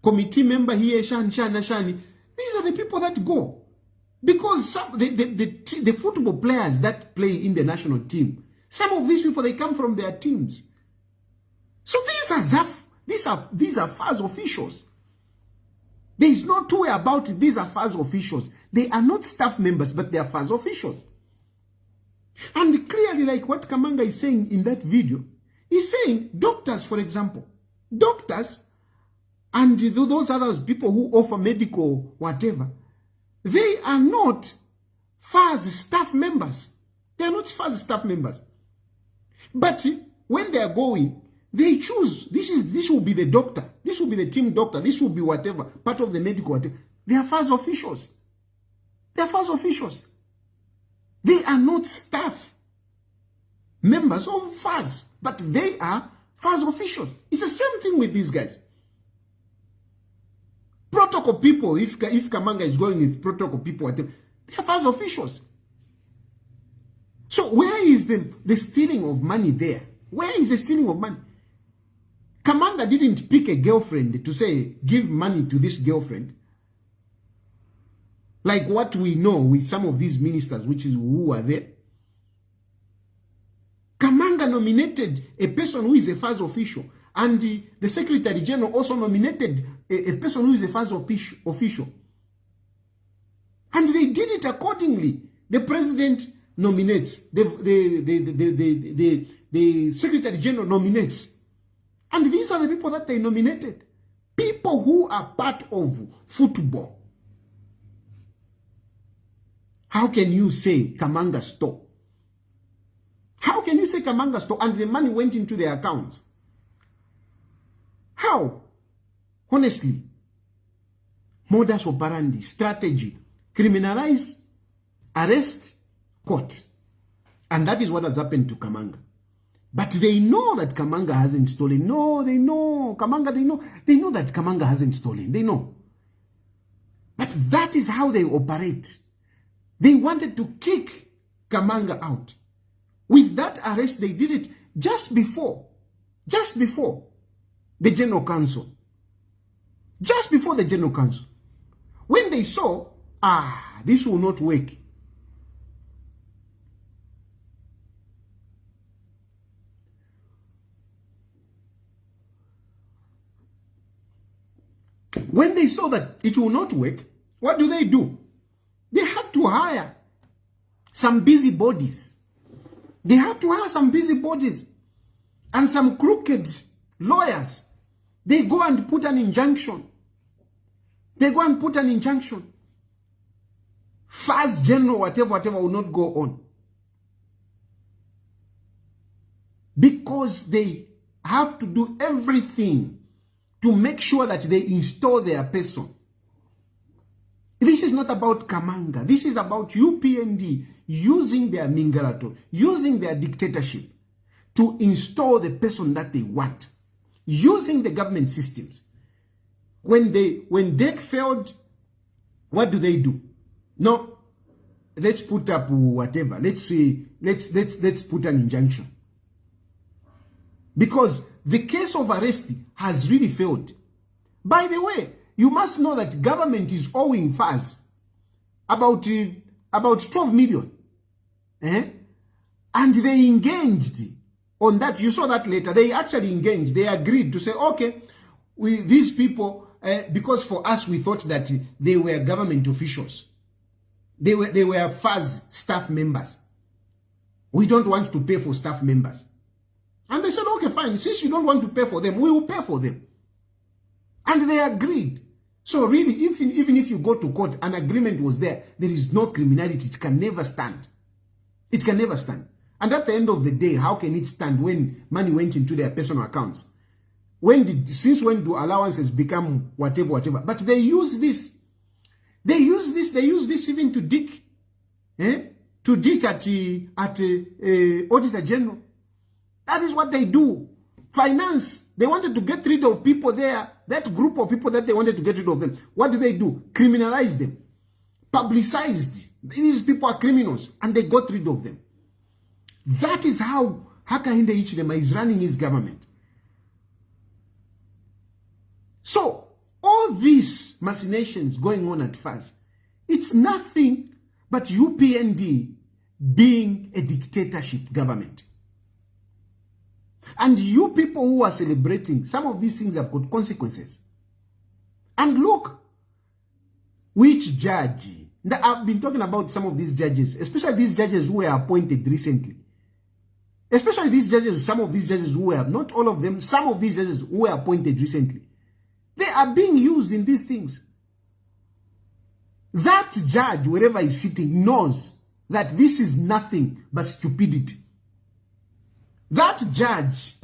Committee member here, Shani. These are the people that go. Because the football players that play in the national team, some of these people, they come from their teams. So these are FAS officials. There is no two way about it. These are FAS officials. They are not staff members, but they are FAS officials. And clearly, like what Kamanga is saying in that video, he's saying doctors, for example, doctors and those other people who offer medical whatever, they are not FAS staff members. They are not FAS staff members. But when they are going, they choose, this will be the doctor, this will be the team doctor, this will be whatever, part of the medical whatever. They are FAS officials. They are FAS officials. They are not staff members of FAS, but they are FAS officials. It's the same thing with these guys. Protocol people, if Kamanga is going with protocol people, they are FAS officials. So where is the stealing of money there? Where is the stealing of money? Kamanga didn't pick a girlfriend to say, give money to this girlfriend. Like what we know with some of these ministers, which is who are there. Kamanga nominated a person who is a FAS official. And the Secretary General also nominated a person who is a FAS official. And they did it accordingly. The President nominates. The Secretary General nominates. And these are the people that they nominated. People who are part of football. How can you say Kamanga stole? How can you say Kamanga stole and the money went into their accounts? How? Honestly. Modus operandi, strategy, criminalize, arrest, court. And that is what has happened to Kamanga. But they know that Kamanga hasn't stolen. No, they know. Kamanga, they know that Kamanga hasn't stolen. They know. But that is how they operate. They wanted to kick Kamanga out. With that arrest, they did it just before the General Council. Just before the General Council. When they saw, this will not work. When they saw that it will not work, what do? They had to hire some busybodies. They had to hire some busybodies and some crooked lawyers. They go and put an injunction. First general, whatever will not go on. Because they have to do everything to make sure that they install their person. This is not about Kamanga. This is about UPND using their mingalato, using their dictatorship to install the person that they want, using the government systems. When DEC failed, what do? No, let's put up whatever. Let's put an injunction. Because the case of arrest has really failed. By the way, you must know that government is owing FAS about 12 million. And they engaged on that. You saw that later. They actually engaged. They agreed to say, okay, these people, because for us, we thought that they were government officials. They were FAS staff members. We don't want to pay for staff members. And they said, okay, fine. Since you don't want to pay for them, we will pay for them. And they agreed. So really, even if you go to court, an agreement was there. There is no criminality. It can never stand. It can never stand. And at the end of the day, how can it stand when money went into their personal accounts? Since when do allowances become whatever? But they use this. They use this even to dig. To dig at Auditor General. That is what they do. Finance. They wanted to get rid of people there. That group of people that they wanted to get rid of them. What do? Criminalize them. Publicized. These people are criminals. And they got rid of them. That is how Hakainde Hichilema is running his government. So, all these machinations going on at first, it's nothing but UPND being a dictatorship government. And you people who are celebrating, some of these things have got consequences. And look, which judge? I've been talking about some of these judges, especially these judges who were appointed recently. Especially these judges, some of these judges who were, not all of them, some of these judges who were appointed recently. They are being used in these things. That judge, wherever he's sitting, knows that this is nothing but stupidity. That judge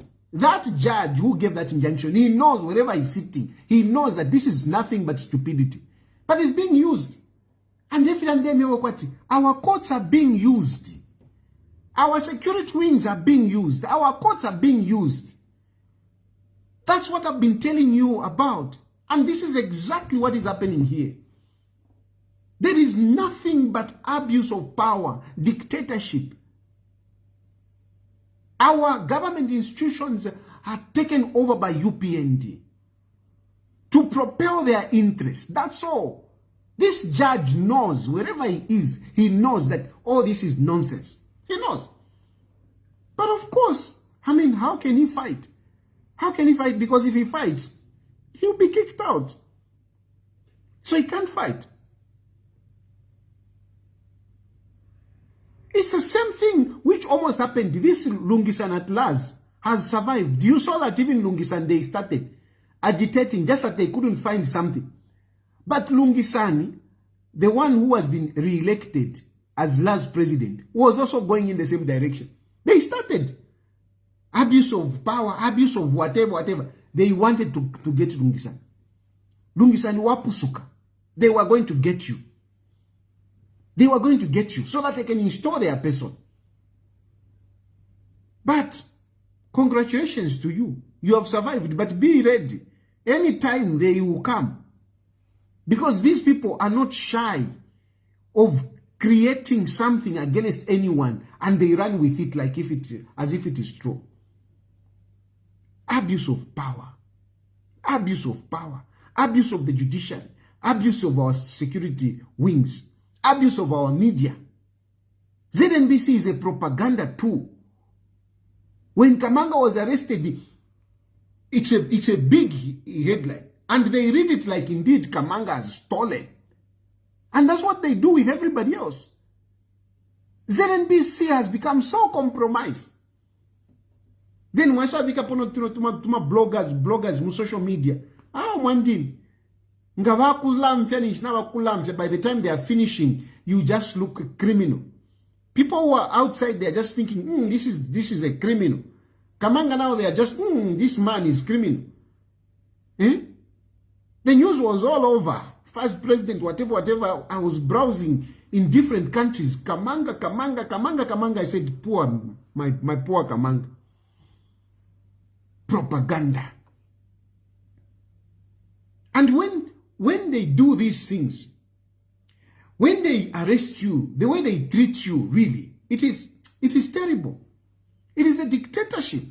who gave that injunction, he knows wherever he's sitting, he knows that this is nothing but stupidity. But it's being used. And our courts are being used. Our security wings are being used. Our courts are being used. That's what I've been telling you about. And this is exactly what is happening here. There is nothing but abuse of power, dictatorship. Our government institutions are taken over by UPND to propel their interests. That's all. This judge knows, wherever he is, he knows that all this is nonsense. He knows. But of course, how can he fight? How can he fight? Because if he fights, he'll be kicked out. So he can't fight. It's the same thing which almost happened. This Lungisan at last has survived. You saw that even Lungisan, they started. agitating, just that they couldn't find something. But Lungisani, the one who has been re-elected as last president, was also going in the same direction. They started abuse of power, abuse of whatever. They wanted to get Lungisani. Lungisani wapusuka. They were going to get you. They were going to get you so that they can install their person. But congratulations to you. You have survived, but be ready. Anytime they will come. Because these people are not shy of creating something against anyone, and they run with it like as if it is true. Abuse of power. Abuse of power. Abuse of the judiciary. Abuse of our security wings. Abuse of our media. ZNBC is a propaganda tool. When Kamanga was arrested, it's a big headline. And they read it like indeed Kamanga has stolen. And that's what they do with everybody else. ZNBC has become so compromised. Then once I become bloggers on social media. One thing. By the time they are finishing, you just look criminal. People who are outside, they are just thinking, this is a criminal. Kamanga now, they are just, this man is criminal. The news was all over. First president, whatever. I was browsing in different countries. Kamanga. I said, poor, my poor Kamanga. Propaganda. And when they do these things, when they arrest you, the way they treat you, really, it is terrible. It is a dictatorship.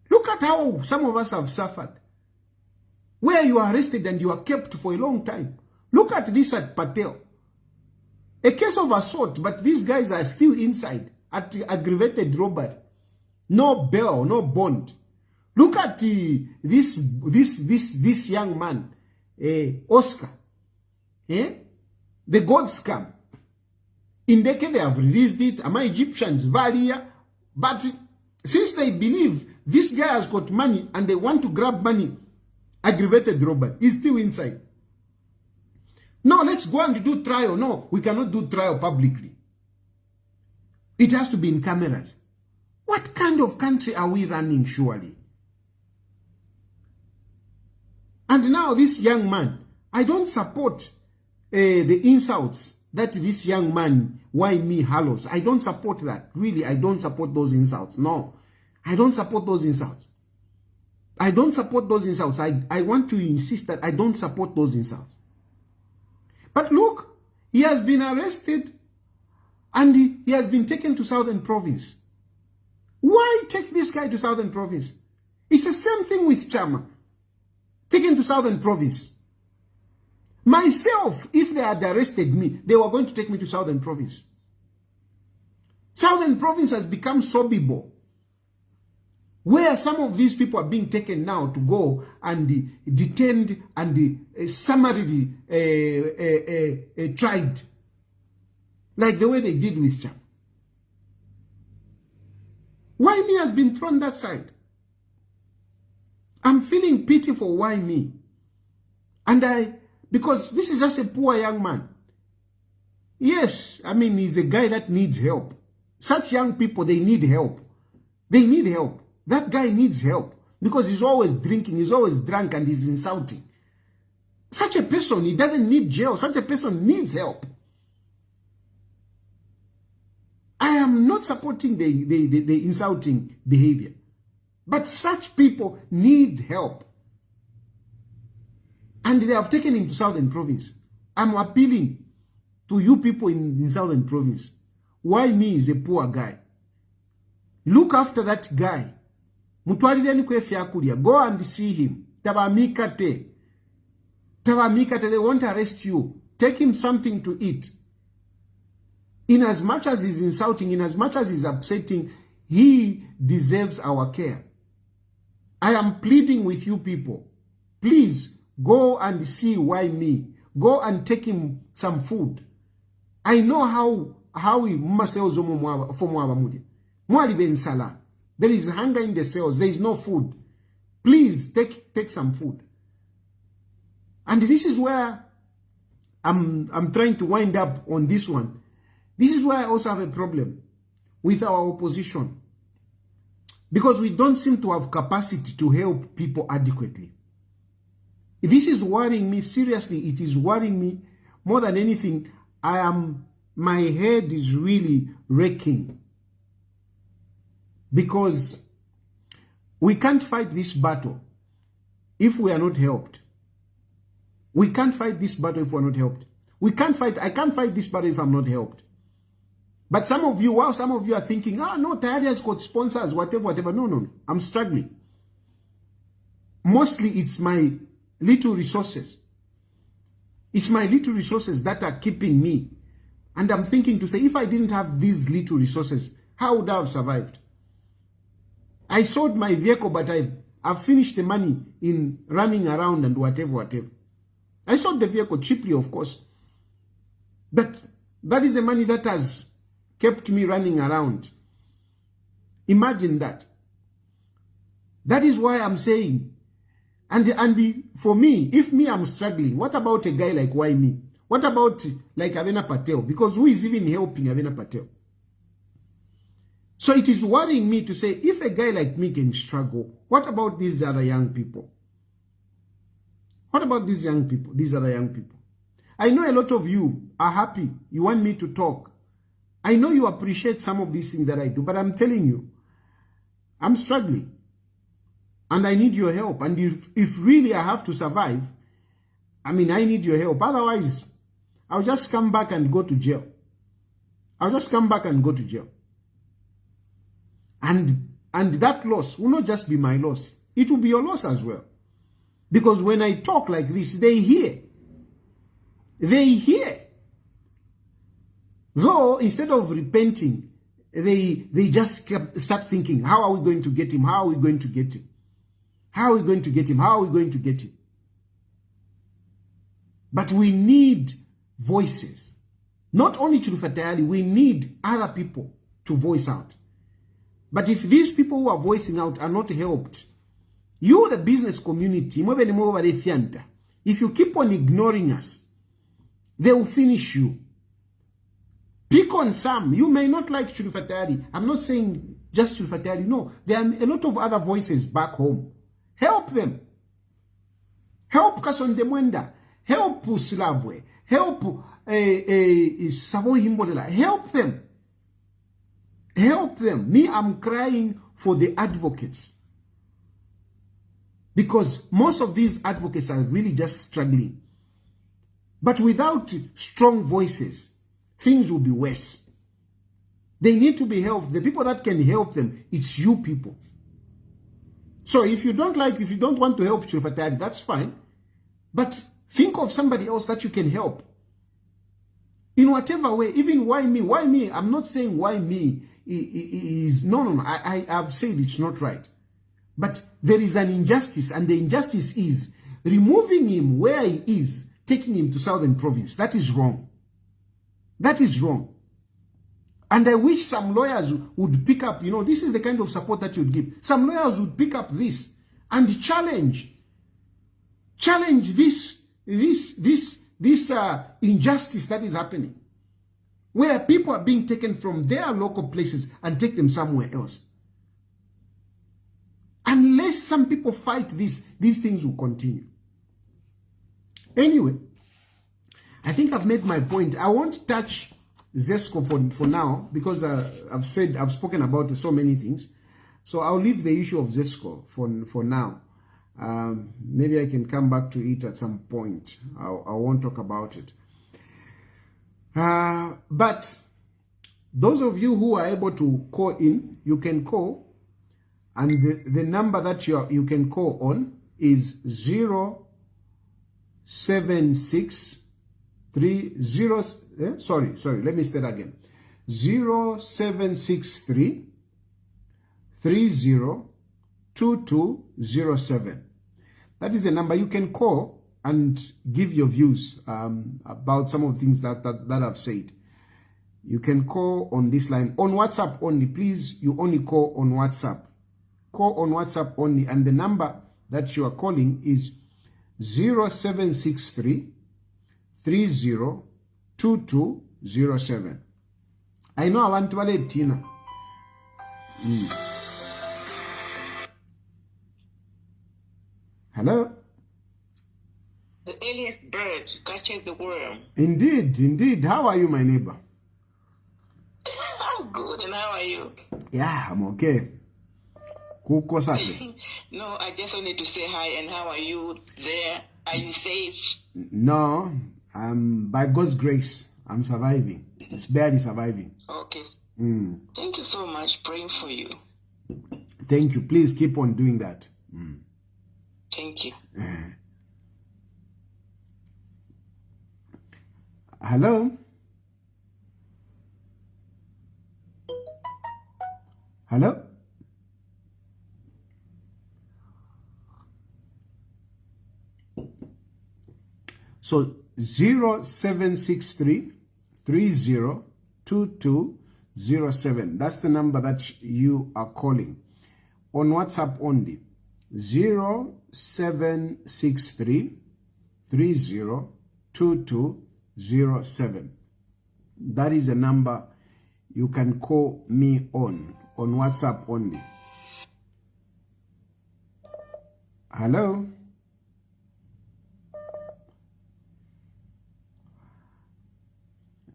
Look at how some of us have suffered. Where you are arrested and you are kept for a long time. Look at this at PATEL. A case of assault, but these guys are still inside at aggravated robbery. No bail, no bond. Look at this young man, Oscar. The God scam. In Deke, they have released it. Am I Egyptians? Varia. But since they believe this guy has got money and they want to grab money, aggravated robbery, he's still inside. No, let's go and do trial. No, we cannot do trial publicly. It has to be in cameras. What kind of country are we running, surely? And now this young man, I don't support the insults that this young man, why me, Halos. I don't support that. Really, I don't support those insults. No, I don't support those insults. I don't support those insults. I want to insist that I don't support those insults. But look, he has been arrested and he has been taken to Southern Province. Why take this guy to Southern Province? It's the same thing with Chama. Taken to Southern Province. Myself, if they had arrested me, they were going to take me to Southern Province. Southern Province has become Sobibo, where some of these people are being taken now to go and detained and summarily tried, like the way they did with Cham. Why me has been thrown that side? I'm feeling pity for why me. And because this is just a poor young man. Yes, I mean, he's a guy that needs help. Such young people, they need help. They need help. That guy needs help because he's always drinking, he's always drunk, and he's insulting. Such a person, he doesn't need jail. Such a person needs help. I am not supporting the insulting behavior. But such people need help. And they have taken him to Southern Province. I'm appealing to you people in Southern Province. Why me is a poor guy? Look after that guy. Go and see him. Tabamikate. Tabamikate, they won't arrest you. Take him something to eat. In as much as he's insulting, in as much as he's upsetting, he deserves our care. I am pleading with you people. Please go and see why me. Go and take him some food. I know how he cells there is hunger in the cells. There is no food. Please take some food. And this is where I'm trying to wind up on this one. This is where I also have a problem with our opposition, because we don't seem to have capacity to help people adequately. This is worrying me. Seriously, it is worrying me more than anything. My head is really wrecking, because we can't fight this battle if we are not helped. We can't fight this battle if we're not helped. I can't fight this battle if I'm not helped. But some of you are thinking, no, Tayali has got sponsors, whatever. No. I'm struggling. Mostly it's my little resources. It's my little resources that are keeping me. And I'm thinking to say, if I didn't have these little resources, how would I have survived? I sold my vehicle, but I've finished the money in running around and whatever. I sold the vehicle cheaply, of course. But that is the money that has kept me running around. Imagine that. That is why I'm saying, and for me, if I'm struggling, what about a guy like why me? What about like Avena Patel? Because who is even helping Avena Patel? So it is worrying me to say, if a guy like me can struggle, what about these other young people? What about these young people, these other young people? I know a lot of you are happy. You want me to talk. I know you appreciate some of these things that I do, but I'm telling you, I'm struggling. And I need your help. And if really I have to survive, I need your help. Otherwise, I'll just come back and go to jail. And that loss will not just be my loss. It will be your loss as well. Because when I talk like this, they hear. Though, instead of repenting, they just start thinking, how are we going to get him? How are we going to get him? How are we going to get him? How are we going to get him? But we need voices. Not only Tayali, we need other people to voice out. But if these people who are voicing out are not helped, you, the business community, if you keep on ignoring us, they will finish you. Pick on some. You may not like Tayali. I'm not saying just Tayali. No, there are a lot of other voices back home. Help them. Help Kasondemwenda. Help Slavwe. Help Savoy Himbolela. Help them. Help them. Me, I'm crying for the advocates. Because most of these advocates are really just struggling. But without strong voices, things will be worse. They need to be helped. The people that can help them, it's you people. So if you don't want to help Tayali, that's fine. But think of somebody else that you can help. In whatever way, even why me? Why me? I'm not saying why me is, no. I have said it's not right. But there is an injustice, and the injustice is removing him where he is, taking him to Southern Province. That is wrong. That is wrong. And I wish some lawyers would pick up, this is the kind of support that you'd give. Some lawyers would pick up this and challenge this injustice that is happening, where people are being taken from their local places and take them somewhere else. Unless some people fight this, these things will continue. Anyway, I think I've made my point. I won't touch ZESCO for now, because I've spoken about so many things. So I'll leave the issue of ZESCO for now. Maybe I can come back to it at some point. I won't talk about it. But those of you who are able to call in, you can call. And the number that you can call on is 0763 sorry, let me say that again. 0763 302207. That is the number you can call and give your views about some of the things that I've said. You can call on this line. On WhatsApp only, please. You only call on WhatsApp. Call on WhatsApp only, and the number that you are calling is 0763 302207. I know I want to let Tina. Hello? The earliest bird catches the worm. Indeed, indeed. How are you, my neighbor? I'm good, and how are you? Yeah, I'm okay. Kuko safi. No, I just wanted to say hi, and how are you there? Are you safe? No, by God's grace, I'm surviving. It's barely surviving. Okay. Thank you so much. Praying for you. Thank you. Please keep on doing that. Thank you. Hello? Hello? So 0763 302207. That's the number that you are calling. On WhatsApp only. 0763 302207. That is the number you can call me on WhatsApp only. Hello?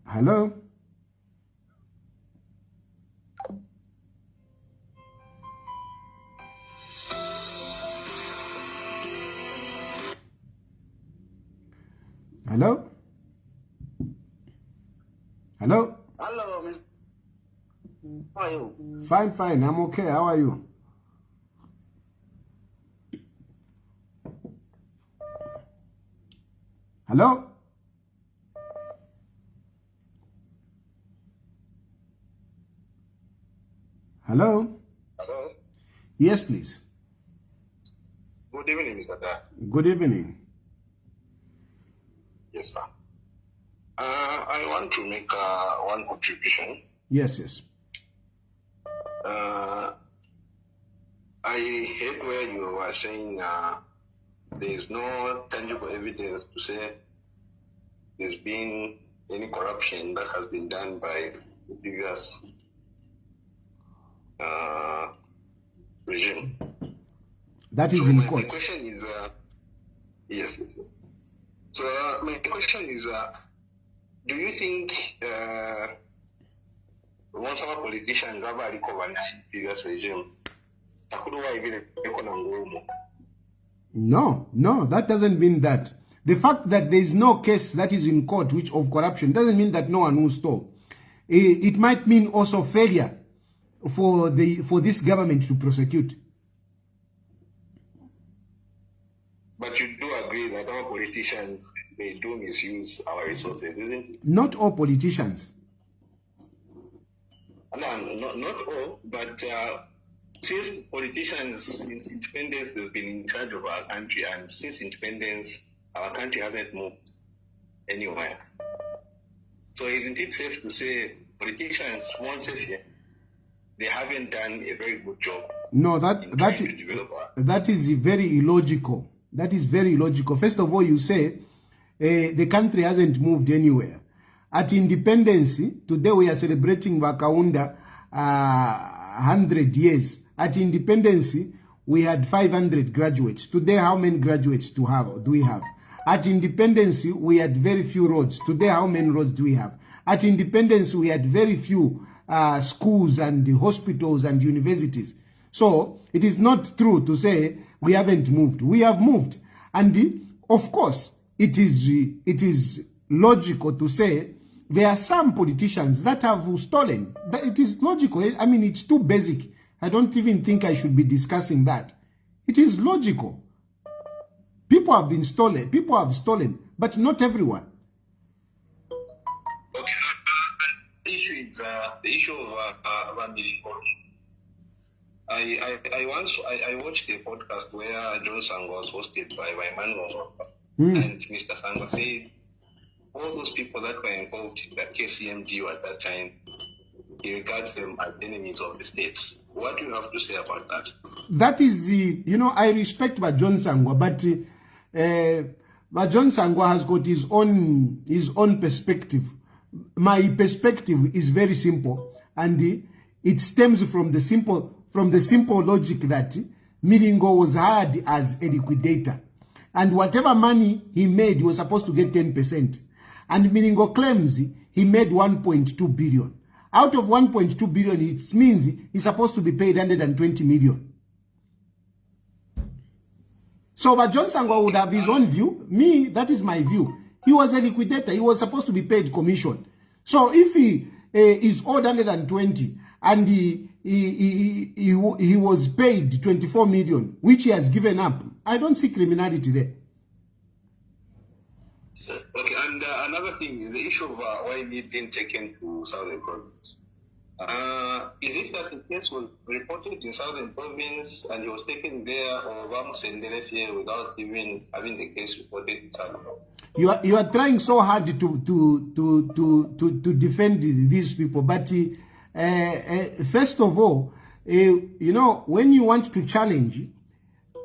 Hello? Hello? Hello? Hello, Miss. How are you? Fine, fine. I'm okay. How are you? Hello? Hello? Hello? Yes, please. Good evening, Mr. Dad. Good evening. Yes, sir. I want to make one contribution. Yes, yes. I heard where you were saying there is no tangible evidence to say there's been any corruption that has been done by the previous regime. That is so in my court. question is, yes. So my question is, do you think most of our politicians have recovered in previous regime? No, that doesn't mean that. The fact that there is no case that is in court which of corruption doesn't mean that no one will stop. It might mean also failure for this government to prosecute. But you do agree that our politicians, they do misuse our resources, isn't it? Not all politicians. No, not all, but since politicians, since independence, they've been in charge of our country, and since independence, our country hasn't moved anywhere. So isn't it safe to say politicians, once here, they haven't done a very good job? No, that is very illogical. That is very illogical. First of all, you say the country hasn't moved anywhere. At independence, today we are celebrating Wakaunda 100 years. At independence, we had 500 graduates. Today, how many graduates do we have? At independence, we had very few roads. Today, how many roads do we have? At independence, we had very few schools and hospitals and universities. So it is not true to say we haven't moved. We have moved. And of course, it is logical to say there are some politicians that have stolen. It is logical. I mean, it's too basic. I don't even think I should be discussing that. It is logical. People have been stolen. People have stolen, but not everyone. Okay, the issue is the issue of report. I watched a podcast where John Sang was hosted by Manuel and Mr. Sang said all those people that were involved in the KCMG at that time, he regards them as enemies of the states. What do you have to say about that? That is, you know, I respect John Sangwa, but John Sangwa has got his own perspective. My perspective is very simple, and it stems from the simple logic that Milingo was hired as a liquidator, and whatever money he made, he was supposed to get 10%. And Milingo claims he made 1.2 billion. Out of 1.2 billion, it means he's supposed to be paid 120 million. So, but John Sangwa would have his own view. Me, that is my view. He was a liquidator. He was supposed to be paid commission. So, if he is owed 120 and he was paid 24 million, which he has given up, I don't see criminality there. Okay, and another thing, the issue of why he didn't taken to Southern Province. Is it that the case was reported in Southern Province and he was taken there, or Vamos and here without even having the case reported in Southern Province? You are trying so hard to defend these people, but first of all, you know, when you want to challenge,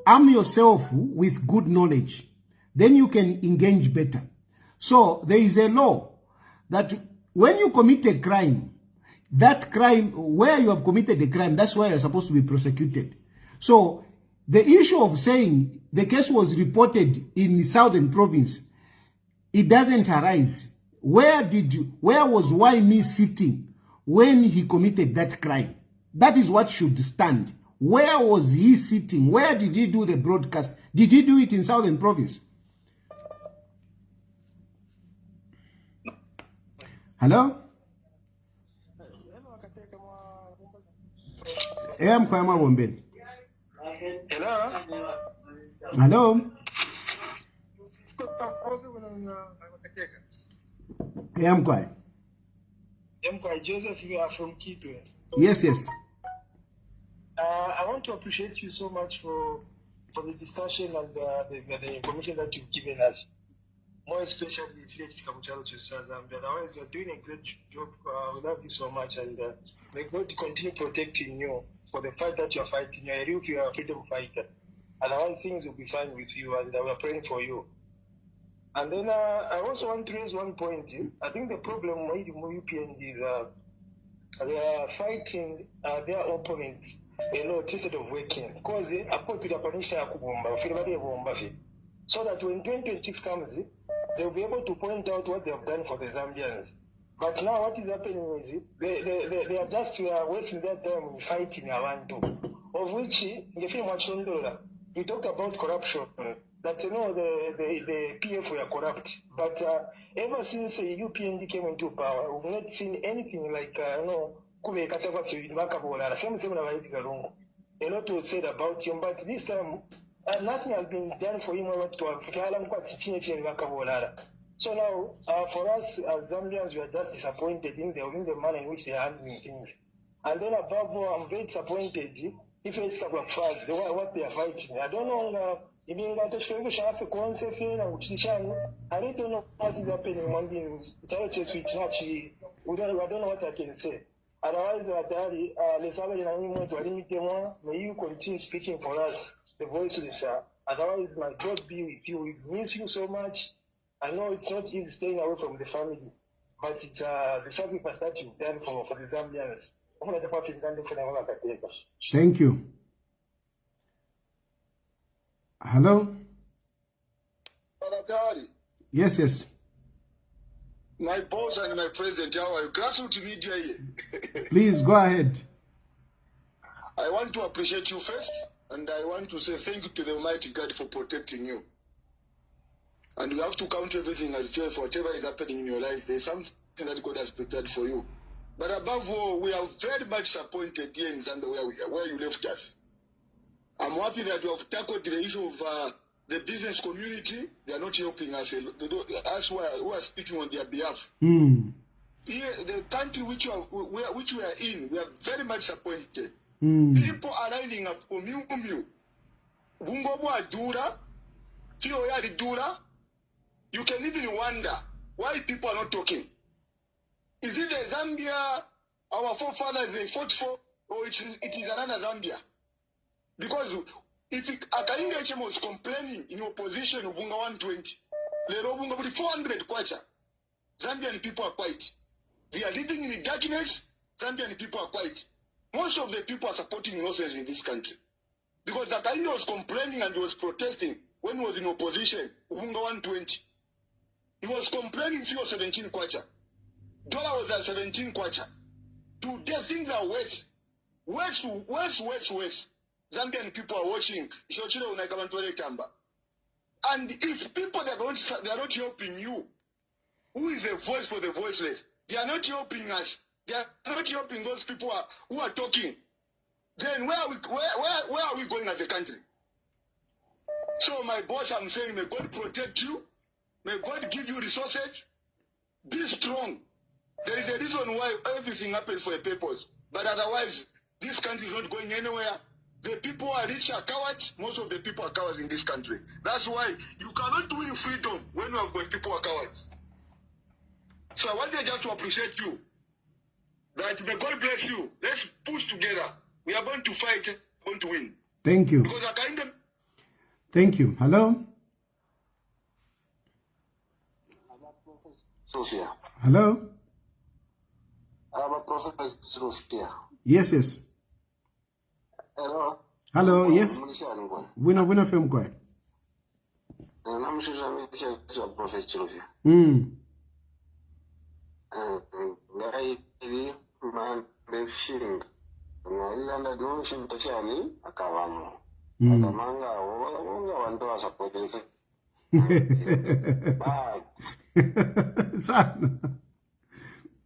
arm yourself with good knowledge, then you can engage better. So there is a law that when you commit a crime, that crime, where you have committed the crime, that's where you're supposed to be prosecuted. So the issue of saying the case was reported in Southern Province, it doesn't arise. Where was Why-Me sitting when he committed that crime? That is what should stand. Where was he sitting? Where did he do the broadcast? Did he do it in Southern Province? Hello? I'm Kwama Wombe. Hello? Hello? I'm Kwai. Joseph, you are from Kitwe. Yes, yes. I want to appreciate you so much for the discussion and the information that you've given us. More especially if you Zambia. Otherwise, you're doing a great job. We love you so much, and may God continue protecting you for the fight that you're fighting. You're a freedom fighter. Otherwise, things will be fine with you, and we're praying for you. And then I also want to raise one point. I think the problem with UPND is they are fighting their opponents a lot instead of working. Because so that when 2026 comes, they'll be able to point out what they have done for the Zambians. But now what is happening is they are just wasting their time in fighting around two. Of which, we talked about corruption. That the PF were corrupt. But ever since UPND came into power, we've not seen anything like a lot was said about him, but this time nothing has been done for him. So now, for us as Zambians, we are just disappointed in the manner in which they are handling things. And then above all, I'm very disappointed if it's what they are fighting. I don't know. I don't know what is happening among them. I don't know what I can say. Otherwise, may you continue speaking for us, the voiceless. Otherwise, my God be with you. We miss you so much. I know it's not easy staying away from the family, but it's the sacrifice that you've done for the Zambians. Thank you. Hello? Yes, yes. My boss and my president, how are you? Grassroots media here. Please go ahead. I want to appreciate you first, and I want to say thank you to the Almighty God for protecting you. And you have to count everything as joy for whatever is happening in your life. There's something that God has prepared for you. But above all, we are very much disappointed here in Zambia where you left us. I'm happy that you have tackled the issue of the business community. They are not helping us. Us who are speaking on their behalf. Here, the country which we are in, we are very much disappointed. People are lining up for Miu. Bungobu Adura, Pioyari Dura. You can even wonder why people are not talking. Is it the Zambia our forefathers they fought for? or it is another Zambia. Because if Akainga HM was complaining in opposition of Bunga 120, Lero Bunga 400 kwacha, Zambian people are quiet. They are living in the darkness, Zambian people are quiet. Most of the people are supporting nonsense in this country. Because Akainga was complaining and was protesting when he was in opposition, Bunga 120. He was complaining for 17 kwacha. Dollar was at 17 kwacha. Today things are worse. Worse. Zambian people are watching. And if people they are not helping you, who is the voice for the voiceless? They are not helping us. They are not helping those people who are talking. Then where are we going as a country? So my boss, I'm saying, may God protect you. May God give you resources. Be strong. There is a reason why everything happens for a purpose. But otherwise, this country is not going anywhere. The people are rich are cowards. Most of the people are cowards in this country. That's why you cannot win freedom when you have got people are cowards. So I wanted just to appreciate you. That may God bless you. Let's push together. We are going to fight. We are going to win. Thank you. Because I kind of... Thank you. Hello? Sophia. Hello? I'm a Professor Sophia. Yes. Hello? Hello, yes. Wino film kwa. I'm sure Professor Sophia. Guy, man, the shilling. Nalanda notion Tayali, Akawamo. Kamanga, one to support it. Son.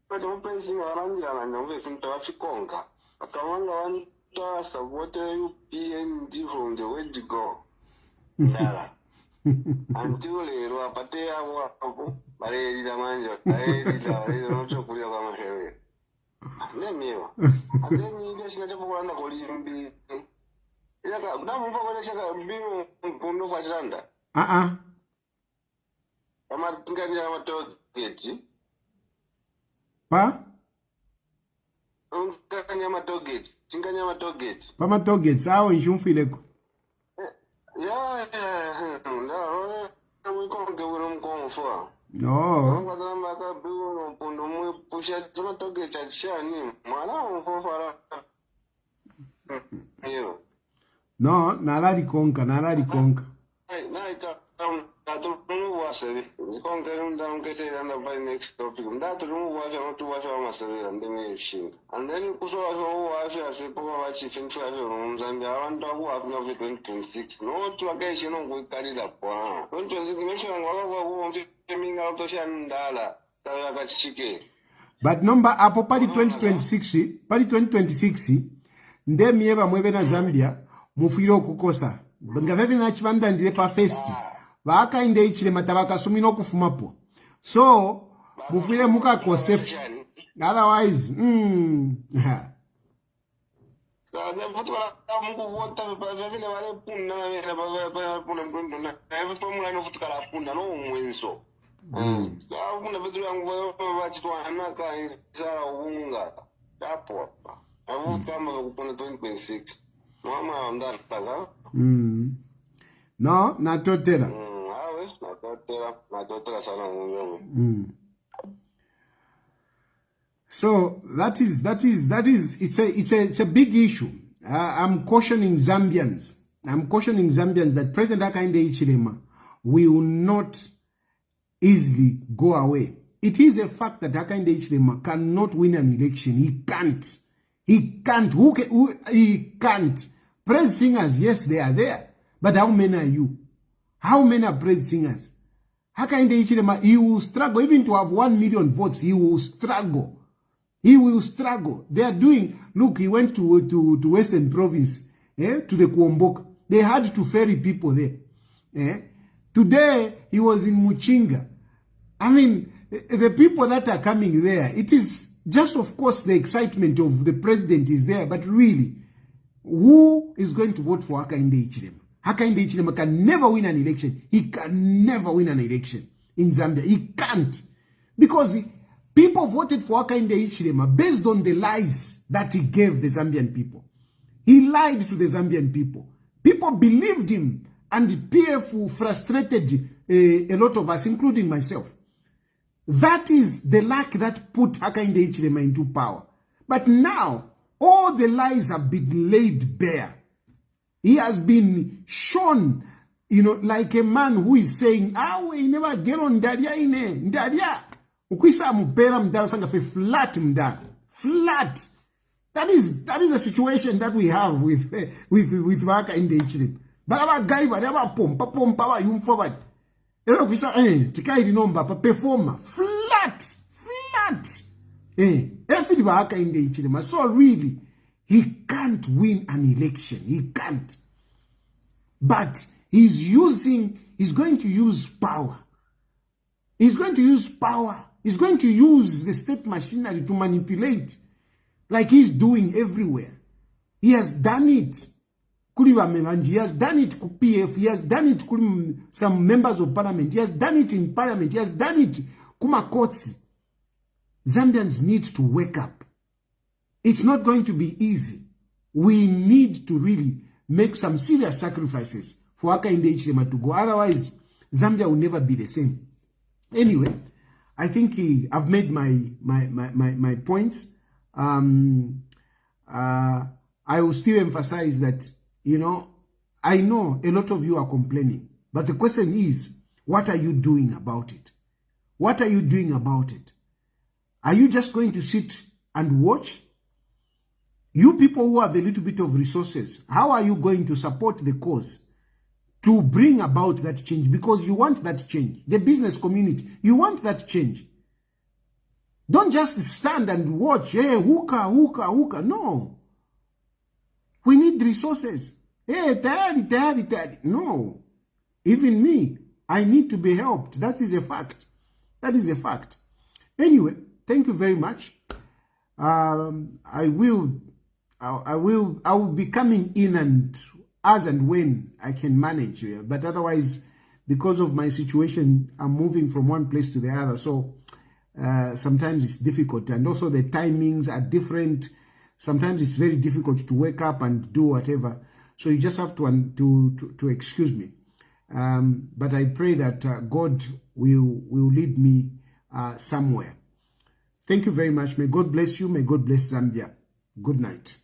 But I'm placing around and away from Tafikonga. Akamanga one to support UPND from the way to go. Until you are Patea, but I did a manager. I did not put your hair. Let me. And then you just let one of you be. Now, Pundo Fazanda. I'm not thinking I'm a dog gate. Pa? Tinkanyama Togate. Tinkanyama Togate. Pama Togate, sao in Jumfileko. Yeah. No, we can't go where I'm going for. No. No, nada di conca. Next topic. And then you put and I want to work now 2026. No to occasion we carry that one. 2026 but number apo pali 2026 nde mieba mwebe na Zambia mufiro kukosa ngaveve na chibanda ndile pa festi vaka inde ichile matabaka sumino kufumapo so mufire muka kosefu otherwise no, not totera. So that is it's a big issue. I'm cautioning Zambians that President Hakainde Hichilema will not easily go away. It is a fact that Hakainde Hichilema cannot win an election. He can't. He can't. Praise singers, yes, they are there. But how many are you? How many are praise singers? Hakainde Hichilema, he will struggle. Even to have 1 million votes, he will struggle. He will struggle. They are doing, look, he went to Western Province, to the Kuomboka. They had to ferry people there. Today, he was in Muchinga. I mean, the people that are coming there, it is just, of course, the excitement of the president is there, but really, who is going to vote for Hakainde Hichilema? Hakainde Hichilema can never win an election. He can never win an election in Zambia. He can't. Because People voted for Hakainde Hichilema based on the lies that he gave the Zambian people. He lied to the Zambian people. People believed him, and PF frustrated a lot of us, including myself. That is the luck that put Hakainde Hichilema into power. But now, all the lies have been laid bare. He has been shown, you know, like a man who is saying, we never get on Ndadia ine, Ndadia. Ukwisa mupera mdara sanga fe flat mdara. Flat. That is the situation that we have with Hakainde Hichilema. But guy, whatever pompa, wa yum forward. Ero kwisa, tikai rinomba, pa performer. Flat. Everybody Hakainde Hichilema. So really, he can't win an election. He can't. But he's going to use power. He's going to use power. He's going to use the state machinery to manipulate, like he's doing everywhere. He has done it. He has done it to PF. He has done it to some members of parliament. He has done it in parliament. He has done it kuma courts. Zambians need to wake up. It's not going to be easy. We need to really make some serious sacrifices for Hakainde Hichilema to go. Otherwise, Zambia will never be the same. Anyway, I think I've made my points. I will still emphasize that, you know, I know a lot of you are complaining. But the question is, what are you doing about it? What are you doing about it? Are you just going to sit and watch? You people who have a little bit of resources, how are you going to support the cause to bring about that change? Because you want that change. The business community, you want that change. Don't just stand and watch. Hey, hookah. No. We need resources. Hey, Tayali. No. Even me, I need to be helped. That is a fact. That is a fact. Anyway, thank you very much. I will be coming in and as and when I can manage. But otherwise, because of my situation, I'm moving from one place to the other. So sometimes it's difficult. And also the timings are different. Sometimes it's very difficult to wake up and do whatever. So you just have to excuse me. But I pray that God will lead me somewhere. Thank you very much. May God bless you. May God bless Zambia. Good night.